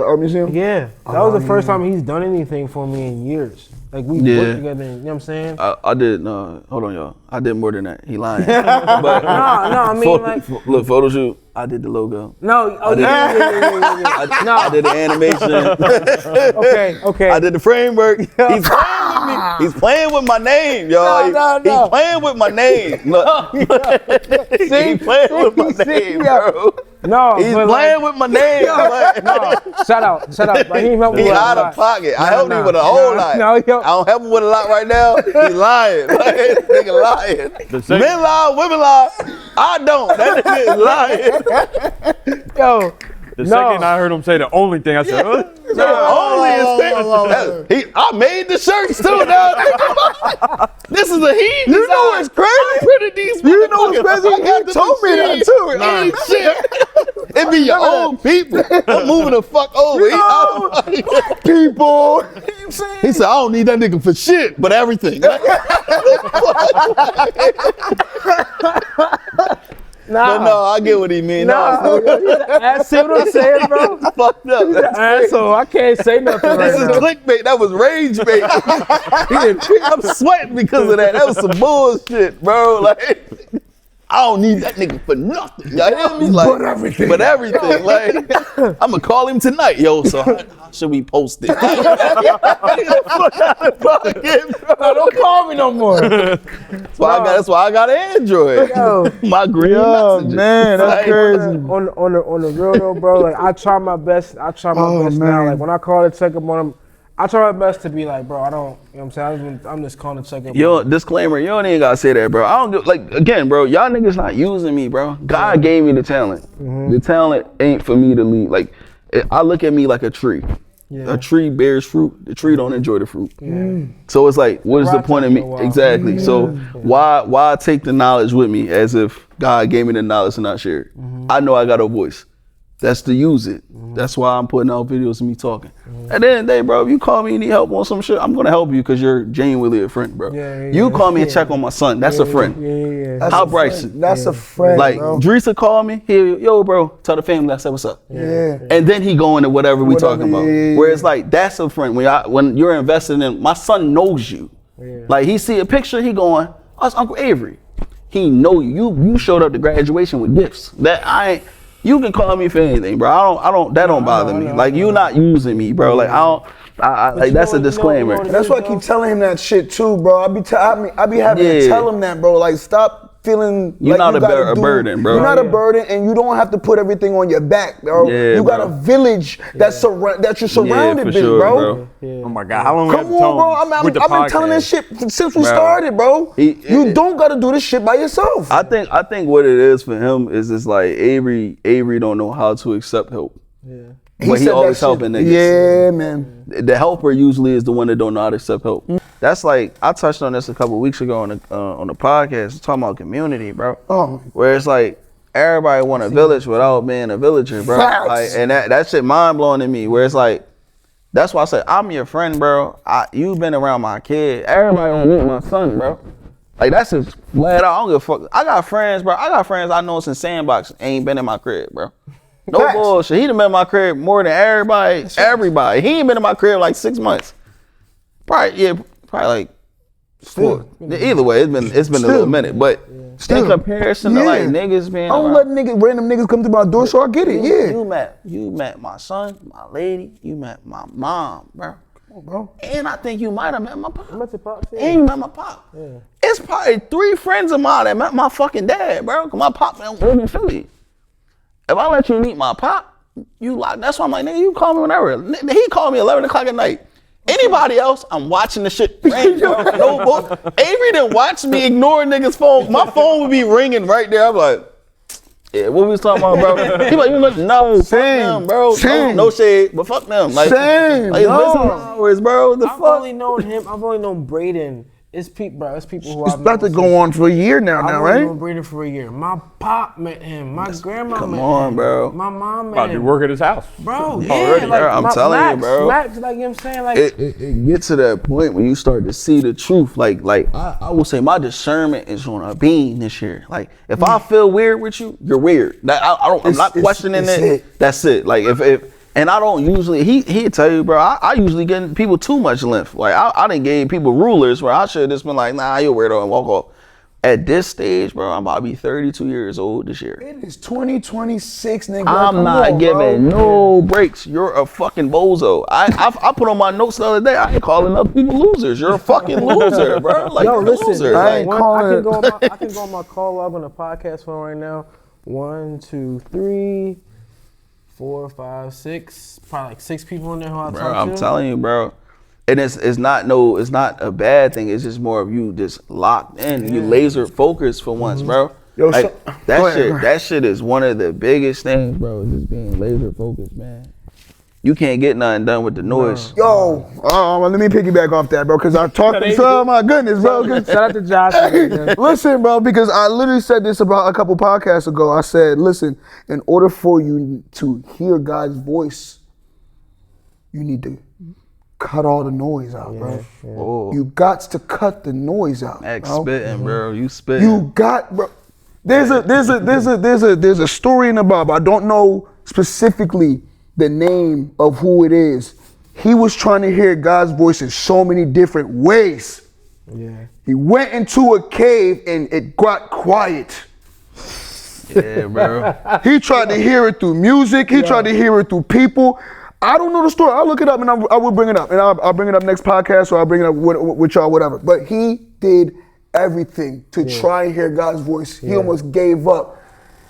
art museum.
Yeah, that was the first time he's done anything for me in years. Like we
Yeah.
worked together. You know what I'm saying?
I did, no, hold on, y'all. I did more than that. He lying. But
No, I mean like
look, photo shoot, I did the logo.
no. Oh yeah.
I did the animation.
Okay.
I did the framework. He's playing with me. He's playing with my name, y'all.
No.
He's playing with my name. Look. He's playing with my name, bro.
No,
He's
but
playing
like,
with my name.
no. Shout out. Raheem helped me
He's
with a
out
lot.
of pocket. I
Nah,
helped
nah,
him with a whole
nah,
lot.
no, yo.
I don't help him with a lot right now. He's lying. Like, nigga lying. Men lie, women lie. I don't. That nigga is lying.
Yo,
The second I heard him say the only thing, I said,
Only is I made the shirts too. Now. This is a he.
You know what's crazy?
I printed these.
You know what's crazy?
I got
He told me that too.
Ain't shit. It be your own people. I'm moving the fuck over.
People.
He said, I don't need that nigga for shit, but everything.
nah.
But no, I get what he mean.
Nah, see what I'm saying, bro?
It's fucked up. That's
Asshole, I can't say nothing
This
right
is
now.
clickbait. That was rage bait. I'm sweating because of that. That was some bullshit, bro. Like, I don't need that nigga for nothing. Y'all hear me? Like,
But everything.
But everything. Like, I'm gonna call him tonight, yo. So how should we post it?
No, don't call me no more.
That's why I got an Android.
Yo.
My green
Yo,
messages.
man, that's
Like,
crazy.
On the real though, bro, like I try my best. I try my best now.
man.
Like when I call to check up on him, I try my best to be like, bro, I don't, you know what I'm saying? I'm just calling to check up.
Yo, disclaimer, you don't even gotta say that, bro. I don't do, like, again, bro, y'all niggas not using me, bro. God gave me the talent. The talent ain't for me to lead. Like, I look at me like a tree.
Yeah.
A tree bears fruit. The tree don't enjoy the fruit. So it's like, what is the
Rot
point of
after
me?
a while.
Exactly. So why take the knowledge with me as if God gave me the knowledge and not share it? I know I got a voice. That's to use it. That's why I'm putting out videos of me talking. At the end of the day, bro, if you call me and need help on some shit, I'm gonna help you because you're genuinely a friend, bro. You call me and check on my son. That's a friend.
Yeah.
That's
How
a
Bryson?
friend. That's a friend,
Like,
bro.
Dreesa called me, yo, bro, tell the family I said what's up.
Yeah.
And then he go into whatever we
Whatever,
talking about.
yeah.
Where it's like, that's a friend. When you're invested in, my son knows you.
Yeah.
Like, he see a picture, he going, oh, it's Uncle Avery. He know you. You showed up to graduation with gifts. You can call me for anything, bro. That don't bother me. Like, you not using me, bro. Like, like, that's a disclaimer.
That's why I keep telling him that shit too, bro. I be having to tell him that, bro. Like, stop feeling
You're
like
not
you gotta
a burden, bro.
You're not a burden, and you don't have to put everything on your back, bro.
Yeah,
you got
bro.
a village that you're surrounded
for
with,
sure,
bro.
Oh my God, how long we have
Come
to tell
on, bro.
him with the
I've been telling this
podcast?
shit since we
Bro.
started, bro. You don't gotta do this shit by yourself.
I think what it is for him is it's like Avery don't know how to accept help.
Yeah.
But he
said
always
that shit.
helping niggas.
Yeah, man.
The helper usually is the one that don't know how to accept help. That's like I touched on this a couple weeks ago on the podcast, talking about community, bro.
Oh.
Where it's like everybody want a village without being a villager, bro.
Facts.
Like, and that shit mind blowing to me. Where it's like, that's why I say I'm your friend, bro. You've been around my kid. Everybody don't meet my son, bro. Like that's just flat out. I don't give a fuck. I got friends, bro. I got friends I know since Sandbox ain't been in my crib, bro. No
Facts.
bullshit. He done been in my crib more than everybody. Everybody. He ain't been in my crib like 6 months. Probably like
Still.
Either way, it's been a little minute. But in comparison to like niggas being
I don't
around,
let random niggas come to my door, so I get it. Yeah.
You met my son, my lady, you met my mom, bro.
Bro.
And I think you might have met my pop.
Met your pops, yeah.
And you met my pop.
Yeah.
It's probably 3 friends of mine that met my fucking dad, bro. Cause my pop live in Philly. If I let you meet my pop, you like. That's why I'm like, nigga, you call me whenever. He called me 11 o'clock at night. Anybody else, I'm watching the shit ring, bro. No book. Avery didn't watch me ignore niggas' phone. My phone would be ringing right there. I'm like, yeah, what we was talking about, bro? He like, you look, no, fuck them, bro. No shade, but fuck them. Like,
Same,
like
no.
business hours, bro. The
I've
fuck?
only known him. I've only known Braden. It's people, bro. It's people who
It's
I've
about to
known
go on for a year now,
I've only
right?
known Braden for a year. My pop met him. My grandma
Come
met
on,
him.
bro.
My mom met
About to
him.
work at his house.
Bro, yeah,
Already,
like
bro. I'm telling you, bro.
Max, like, you know what I'm saying? Like,
It gets to that point when you start to see the truth. Like I will say my discernment is on a beam this year. Like if I feel weird with you, you're weird. I'm not questioning it. That's it. Like if and I don't usually he'll tell you, bro, I usually get people too much length. Like I done gave people rulers where I should have just been like, nah, you're a weirdo and walk off. At this stage, bro, I'm about to be 32 years old this year.
It is 2026, nigga.
I'm
Come
not
on,
giving
bro.
no breaks. You're a fucking bozo. I put on my notes the other day. I ain't calling up people losers. You're a fucking loser, bro. Like
yo,
you're a
listen,
loser.
I
Like,
ain't
I
calling
can go on my call log on the podcast phone right now. 1, 2, 3, 4, 5, 6. Probably like 6 people in there who I
bro,
talk to.
I'm telling you, bro. And it's not a bad thing. It's just more of you just locked in. You laser focused for once, bro.
Yo,
like
so- go
that
ahead,
shit.
go ahead.
That shit is one of the biggest things, bro. Just being laser focused, man. You can't get nothing done with the noise.
Yo, let me piggyback off that, bro, because I talked to oh my goodness, bro.
Shout out to Josh.
Listen, bro, because I literally said this about a couple podcasts ago. I said, listen, in order for you to hear God's voice, you need to cut all the noise out, bro.
Oh,
You got to cut the noise out.
Max
bro.
spitting, bro. You spitting.
You got, bro. There's a story in the Bible. I don't know specifically the name of who it is. He was trying to hear God's voice in so many different ways.
Yeah.
He went into a cave and it got quiet.
Yeah, bro.
He tried to hear it through music. He tried to hear it through people. I don't know the story. I'll look it up and I will bring it up. And I'll bring it up next podcast or I'll bring it up with y'all, whatever. But he did everything to try and hear God's voice. He almost gave up.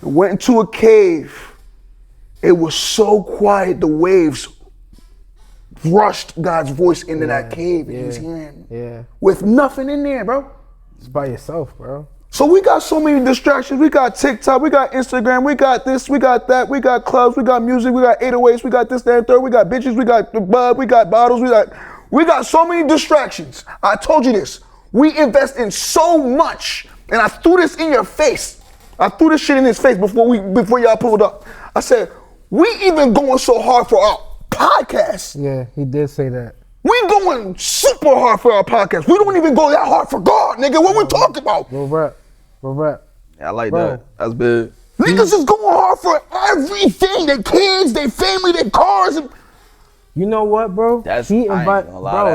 Went into a cave. It was so quiet, the waves rushed God's voice into that cave. And he was hearing with nothing in there, bro.
It's by yourself, bro.
So we got so many distractions. We got TikTok, we got Instagram, we got this, we got that, we got clubs, we got music, we got 808s, we got this, that, and third, we got bitches, we got the bud, we got bottles, we got so many distractions. I told you this. We invest in so much, and I threw this in your face. I threw this shit in his face before y'all pulled up. I said, we even going so hard for our podcast.
Yeah, he did say that.
We going super hard for our podcast. We don't even go that hard for God, nigga. What we talking about?
Real rap.
Yeah, I like
Bro.
that. That's big.
Niggas is going hard for everything. Their kids, their family, their cars.
You know what, bro?
That's
he
I ain't
invited,
gonna lie,
bro.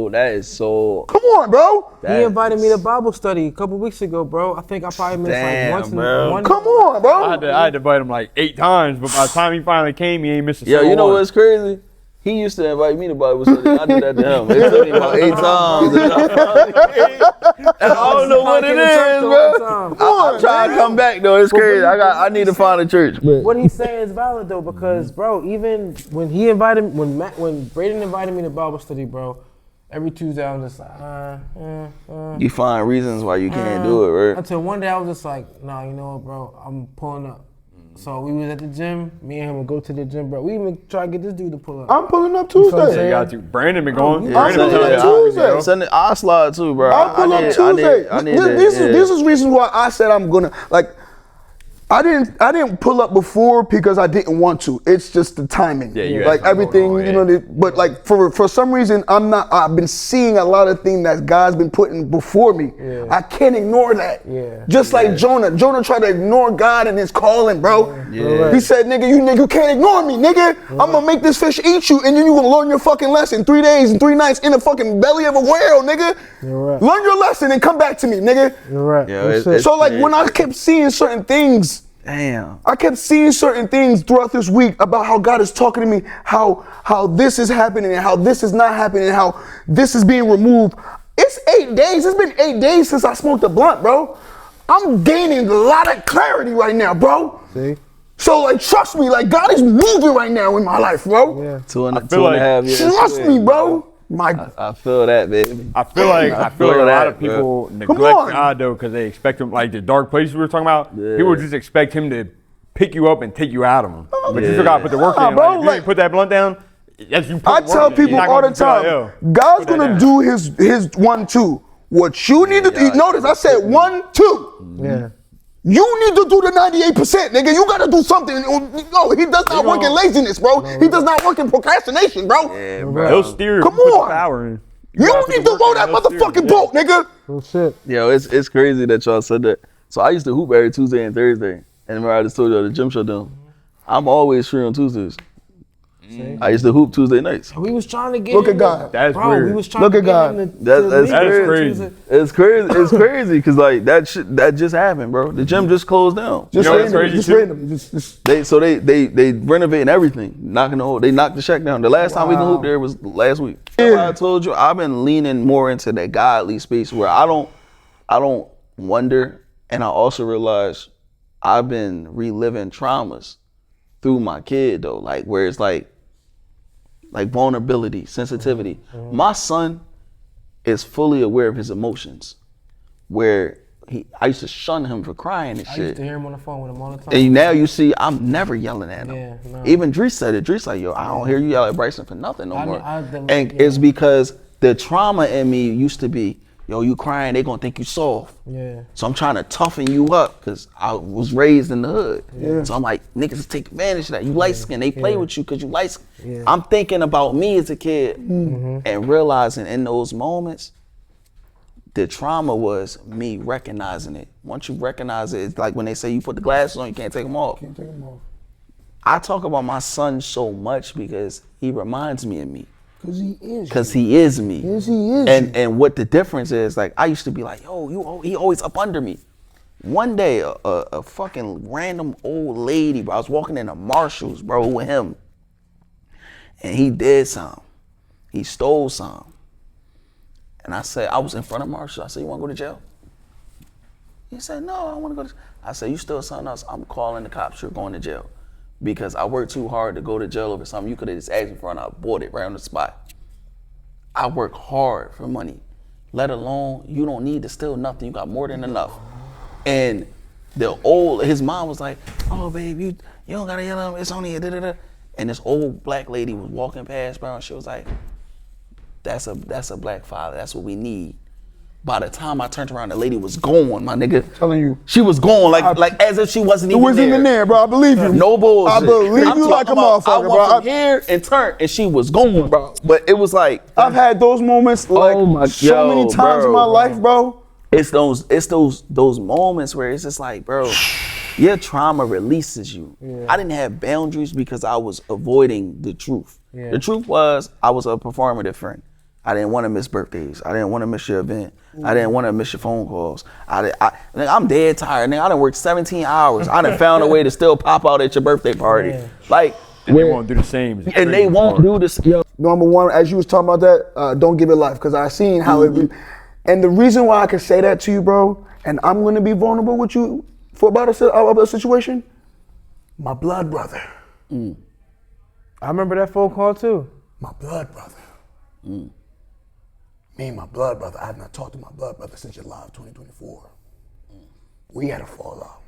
That is so.
Come on, bro.
He invited me to Bible study a couple weeks ago, bro. I think I probably missed
Damn,
like once.
bro.
One.
Come on, bro.
I had to invite him like 8 times, but by the time he finally came, he ain't missed a
Yo,
single
you know
one.
what's crazy? He used to invite me to Bible study. I did that to him. It took me about 8 times. I don't know what it is, bro. I'm trying to come back though. It's crazy. I need to find a church.
What he's saying is valid though, because bro, even when he invited, when Braden invited me to Bible study, bro, every Tuesday I was just like,
You find reasons why you can't do it, right?
Until one day I was just like, nah, you know what, bro, I'm pulling up. So we was at the gym. Me and him would go to the gym, bro. We even try to get this dude to pull up.
I'm pulling up Tuesday.
You got to. Brandon been going.
I'm pulling up Tuesday.
Sunday, I slide too, bro.
I'll pull up Tuesday. This is reasons why I said I'm gonna like. I didn't pull up before because I didn't want to. It's just the timing.
Yeah, you
like everything, you know. But like for some reason, I've been seeing a lot of things that God's been putting before me.
Yeah.
I can't ignore that.
Yeah.
Just like Jonah. Jonah tried to ignore God and his calling, bro.
Yeah.
He said, "Nigga, you can't ignore me, nigga. I'm gonna make this fish eat you, and then you gonna learn your fucking lesson. 3 days and 3 nights in the fucking belly of a whale, nigga.
You're right.
Learn your lesson and come back to me, nigga."
You're right.
Yeah,
So like when I kept seeing certain things.
Damn.
I kept seeing certain things throughout this week about how God is talking to me, how this is happening and how this is not happening and how this is being removed. It's 8 days. It's been 8 days since I smoked a blunt, bro. I'm gaining a lot of clarity right now, bro.
See?
So like, trust me, like God is moving right now in my life, bro.
Yeah.
Two and a half years.
Trust me, bro.
I feel that, baby.
I feel like a lot of people neglect
on.
God though because they expect him, like the dark places we were talking about.
Yeah.
People just expect him to pick you up and take you out of them. But you still gotta put the work in.
bro,
Like, if you ain't put that blunt down, that's you.
I tell people all the time, God's gonna do his 1-2. What you need to do, notice I said 1-2.
Yeah.
You need to do the 98%, nigga. You gotta do something. No, he does not work in laziness, bro. He does not work in procrastination, bro.
Yeah, bro.
He'll steer.
Come
put the
on.
power in.
You need to roll that motherfucking boat, nigga.
Oh shit.
Yo, it's crazy that y'all said that. So I used to hoop every Tuesday and Thursday. And remember I just told y'all the gym shut down. I'm always free on Tuesdays. I used to hoop Tuesday nights.
We was trying to get
Look
him
at God.
That's
bro,
weird.
we was trying
Look
to
at
get
God.
him to
That's
leave
crazy.
Tuesday.
It's crazy. It's crazy because like that just happened, bro. The gym just closed down.
Just
You know what's
random.
crazy
Just
too?
random. Just
They renovating everything, they knocked the shack down. The last time we can hoop there was last week. That's why I told you I've been leaning more into that godly space where I don't wonder, and I also realize I've been reliving traumas through my kid though, like where it's like vulnerability, sensitivity. My son is fully aware of his emotions, where I used to shun him for crying and
I
shit.
used to hear him on the phone with him all the time.
And now you see, I'm never yelling at him.
Yeah, no.
Even Drees said it. Drees like, yo, I don't hear you yell at Bryson for nothing no more.
yeah.
It's because the trauma in me used to be, yo, you crying, they gonna think you soft.
Yeah.
So I'm trying to toughen you up because I was raised in the hood.
Yeah.
So I'm like, niggas take advantage of that. You light skin, they play with you because you light skin.
Yeah.
I'm thinking about me as a kid and realizing in those moments, the trauma was me recognizing it. Once you recognize it, it's like when they say you put the glasses on, you can't take them off.
can't take them off.
I talk about my son so much because he reminds me of me.
Cause he is.
Because he is me.
Yes, he is.
And what the difference is, like I used to be like, yo, he always up under me. One day, a fucking random old lady, bro, I was walking in the Marshalls, bro, with him. And he did something. He stole something. And I said, I was in front of Marshall. I said, you wanna go to jail? He said, no, I wanna go to jail. I said, you stole something else, I'm calling the cops, you're going to jail. Because I worked too hard to go to jail over something you could have just asked me for and I bought it right on the spot. I work hard for money, let alone you don't need to steal nothing, you got more than enough. And his mom was like, oh babe, you don't gotta yell at him, it's only a da-da-da. And this old black lady was walking past, bro, and she was like, that's a black father, that's what we need. By the time I turned around, the lady was gone, my nigga.
Telling you.
She was gone, like as if she wasn't even there.
It wasn't even there, bro. I believe you.
No bullshit.
I believe you like a motherfucker,
I went
bro.
from here and turned, and she was gone, bro. But it was like,
I've had those moments like so many times in my life, bro.
It's those moments where it's just like, bro, your trauma releases you.
Yeah.
I didn't have boundaries because I was avoiding the truth.
Yeah.
The truth was I was a performative friend. I didn't want to miss birthdays. I didn't want to miss your event. I didn't want to miss your phone calls. I'm dead tired. Nigga, I done worked 17 hours. I done found a way to still pop out at your birthday party.
Yeah.
Like,
And they won't do the same.
And they won't do this. Yo,
Number one, as you was talking about that, don't give it life, because I seen how it. And the reason why I can say that to you, bro, and I'm gonna be vulnerable with you for about a situation. My blood brother.
I remember that phone call too.
My blood brother. Me and my blood brother. I have not talked to my blood brother since July of 2024. We had a fallout.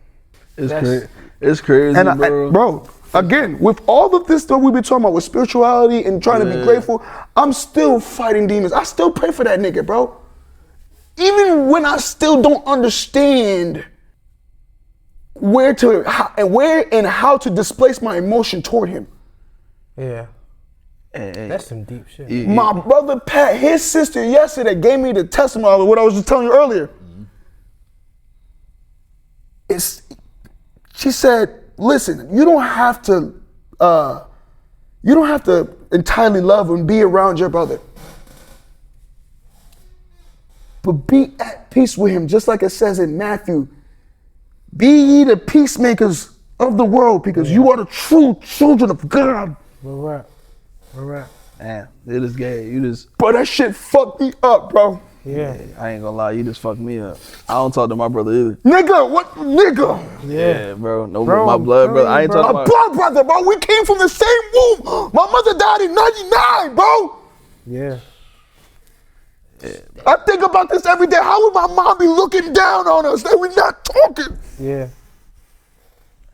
It's crazy,
And
bro.
bro, again, with all of this stuff we've been talking about with spirituality and trying to be grateful, I'm still fighting demons. I still pray for that nigga, bro. Even when I still don't understand where and how to displace my emotion toward him.
Yeah. That's some deep shit.
My brother Pat, his sister yesterday gave me the testimony of what I was just telling you earlier. She said, listen, you don't have to entirely love and be around your brother. But be at peace with him, just like it says in Matthew. Be ye the peacemakers of the world, because you are the true children of God.
We're right.
Man, it is gay. You just.
Bro, that shit fucked me up, bro.
Yeah.
I ain't gonna lie, you just fucked me up. I don't talk to my brother either.
Nigga, what? Nigga.
Yeah, bro. No,
Bro,
my blood brother. I ain't
bro.
talking
My
about.
blood brother, bro. We came from the same womb. My mother died in 99, bro.
Yeah.
I think about this every day. How would my mom be looking down on us that we not talking?
Yeah.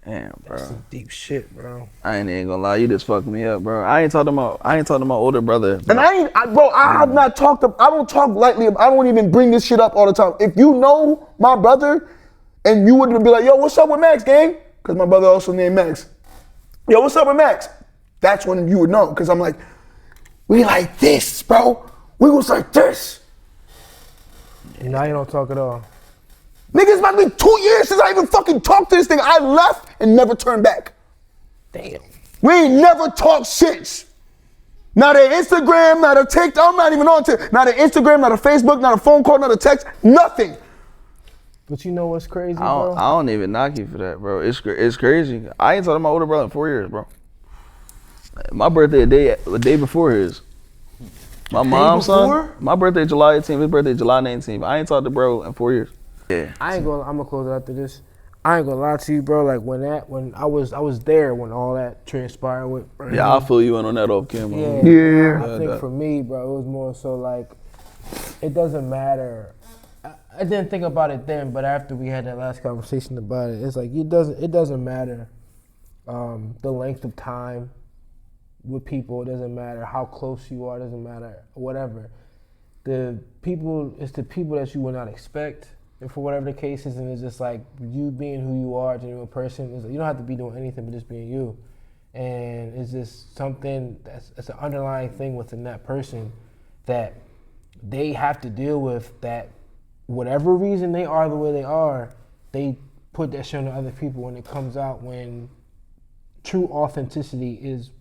Damn, bro.
Deep shit, bro.
I ain't even gonna lie, you just fucked me up, bro. I ain't talking to my older brother.
And I have not talked. I don't talk lightly. I don't even bring this shit up all the time. If you know my brother, and you would be like, yo, what's up with Max, gang? Because my brother also named Max. Yo, what's up with Max? That's when you would know, because I'm like, we like this, bro. We was like this.
And now you don't talk at all.
Nigga, it's about to be 2 years since I even fucking talked to this thing. I left and never turned back.
Damn.
We ain't never talked since. Not an Instagram, not a TikTok, I'm not even on TikTok. Not an Instagram, not a Facebook, not a phone call, not a text, nothing.
But you know what's crazy,
I
bro?
don't even knock you for that, bro. It's crazy. I ain't talking to my older brother in 4 years, bro. My birthday a day before his. My mom's son. My birthday July 18th. His birthday July 19th. I ain't talked to bro in 4 years. Yeah.
I'm gonna close it after this. I ain't gonna lie to you, bro. Like when I was there when all that transpired with.
Yeah, I'll fill you in on that off camera.
Yeah. I think for me, bro, it was more so like it doesn't matter. I didn't think about it then, but after we had that last conversation about it, it's like it doesn't matter the length of time with people. It doesn't matter how close you are. It doesn't matter whatever. It's the people that you would not expect. And for whatever the case is, and it's just like you being who you are, genuine person. It's like you don't have to be doing anything but just being you. And it's just something that's an underlying thing within that person that they have to deal with. That whatever reason they are the way they are, they put that shit on other people when it comes out, when true authenticity is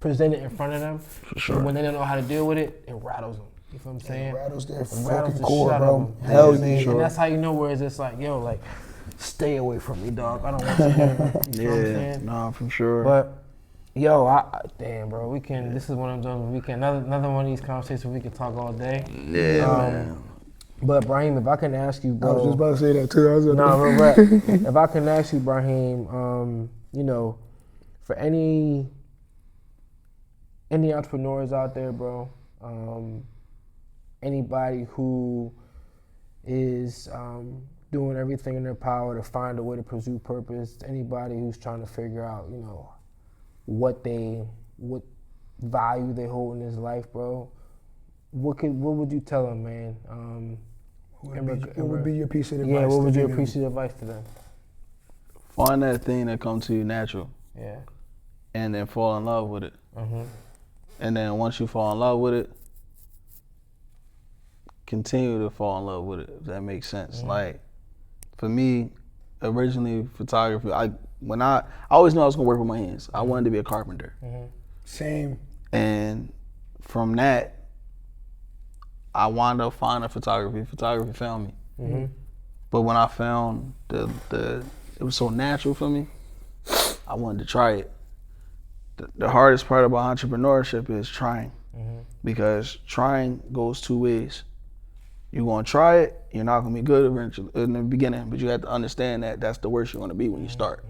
presented in front of them. For sure. And when they don't know how to deal with it, it rattles them. You feel what I'm saying?
It rattles their
rattles
fucking
the
core,
shit
bro.
out of them.
Hell
Yeah,
yeah.
and that's how you know where it's just like, yo, like, stay away from me, dog. I don't want you there. You feel what I'm saying?
Nah, for sure.
But, yo, damn, bro, we can, this is one of those, we can, another one of these conversations we can talk all day.
Yeah, man.
But, Brahim, if I can ask you, bro.
I was just about to say that too.
If I can ask you, Brahim, you know, for any entrepreneurs out there, bro, anybody who is doing everything in their power to find a way to pursue purpose, anybody who's trying to figure out, you know, what value they hold in this life, bro, what would you tell them, man?
What would be your piece of advice?
Yeah, what would your piece of advice to them?
Find that thing that comes to you natural.
Yeah.
And then fall in love with it.
Mm-hmm.
And then once you fall in love with it, continue to fall in love with it, if that makes sense. Mm-hmm. Like, for me, originally photography, I always knew I was gonna work with my hands. I wanted to be a carpenter.
Mm-hmm.
Same.
And from that, I wound up finding photography. Photography found me.
Mm-hmm.
But when I found it was so natural for me, I wanted to try it. the hardest part about entrepreneurship is trying, because trying goes two ways. You're gonna try it, you're not gonna be good eventually in the beginning, but you have to understand that that's the worst you're gonna be when you start.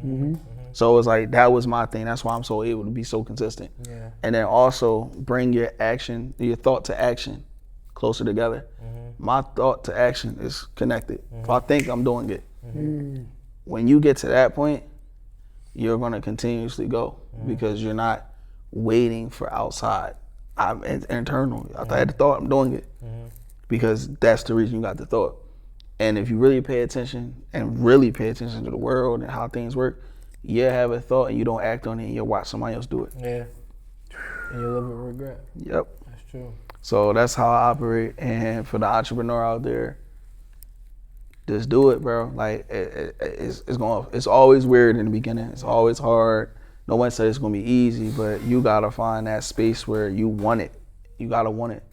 So it's like, that was my thing. That's why I'm so able to be so consistent.
Yeah.
And then also bring your thought to action closer together. My thought to action is connected. If I think, I'm doing it. When you get to that point, you're gonna continuously go, because you're not waiting for outside. I'm internal. I had the thought, I'm doing it. Because that's the reason you got the thought. And if you really pay attention to the world and how things work, you have a thought and you don't act on it, and you'll watch somebody else do it.
Yeah. And you'll live with regret.
Yep.
That's true.
So that's how I operate. And for the entrepreneur out there, just do it, bro. Like, it's always weird in the beginning. It's always hard. No one said it's gonna be easy, but you gotta find that space where you want it. You gotta want it.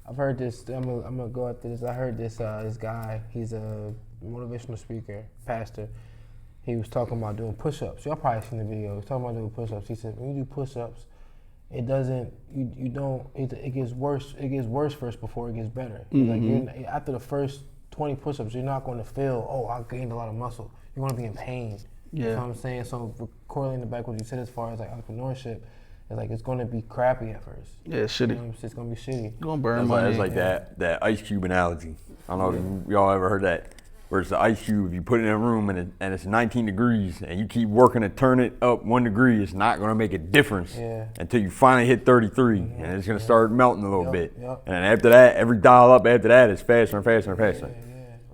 I've heard this. I'm gonna go after this. I heard this guy. He's a motivational speaker, pastor. He was talking about doing push-ups. Y'all probably seen the video. He was talking about doing push-ups. He said, when you do push-ups, it doesn't. You don't. It gets worse. It gets worse first before it gets better. Like, after the first 20 push-ups, you're not going to feel, oh, I gained a lot of muscle. You're going to be in pain.
Yeah.
You know what I'm saying? So correlating back what you said as far as like entrepreneurship, it's like it's going to be crappy at first.
Yeah, it's shitty.
You know what I'm saying? It's going to be shitty.
You're gonna burn
It's
money.
like that Ice Cube analogy. I don't know if y'all ever heard that. Where it's the ice cube, you put it in a room and it's 19 degrees, and you keep working to turn it up 1 degree, it's not gonna make a difference until you finally hit 33, and it's gonna start melting a little bit. And then after that, every dial up after that is faster and faster and faster.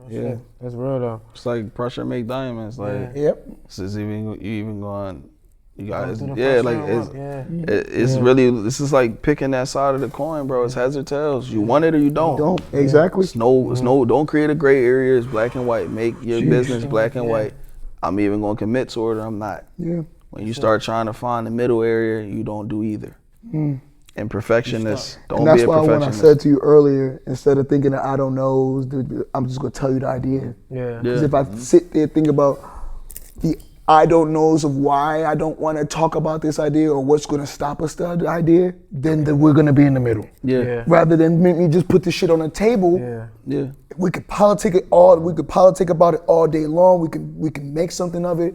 Yeah, that's real though.
It's like pressure make diamonds. Like, this is even going. You guys, it's really, this is like picking that side of the coin, bro. It's heads or tails. You want it or you don't.
Don't, exactly.
It's no, don't create a gray area. It's black and white. Make your business black and white. I'm even gonna commit to it or I'm not.
Yeah.
When you start trying to find the middle area, you don't do either. And perfectionists, don't be a perfectionist.
And that's why when I said to you earlier, instead of thinking that I don't know, I'm just gonna tell you the idea.
Yeah.
Because if I sit there and think about the I don't knows of why I don't want to talk about this idea or what's going to stop us the idea, then we're going to be in the middle.
Yeah.
Rather than make me just put this shit on the table.
Yeah.
We could politic about it all day long. We can make something of it,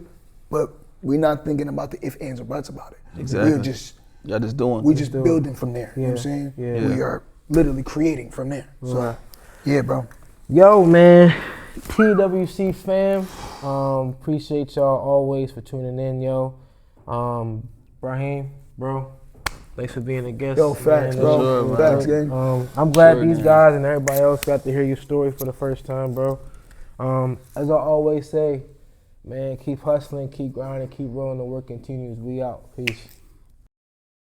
but we're not thinking about the if, ands, or buts about it.
Exactly.
We're just
doing.
We're just building from there. You know what I'm saying?
Yeah.
We are literally creating from there. So, yeah, bro.
Yo, man. TWC fam, appreciate y'all always for tuning in, yo. Brahim, bro, thanks for being a guest.
Yo, facts,
man.
bro.
Sure,
Facts, gang.
I'm glad these guys and everybody else got to hear your story for the first time, bro. As I always say, man, keep hustling, keep grinding, keep rolling, the work continues. We out. Peace.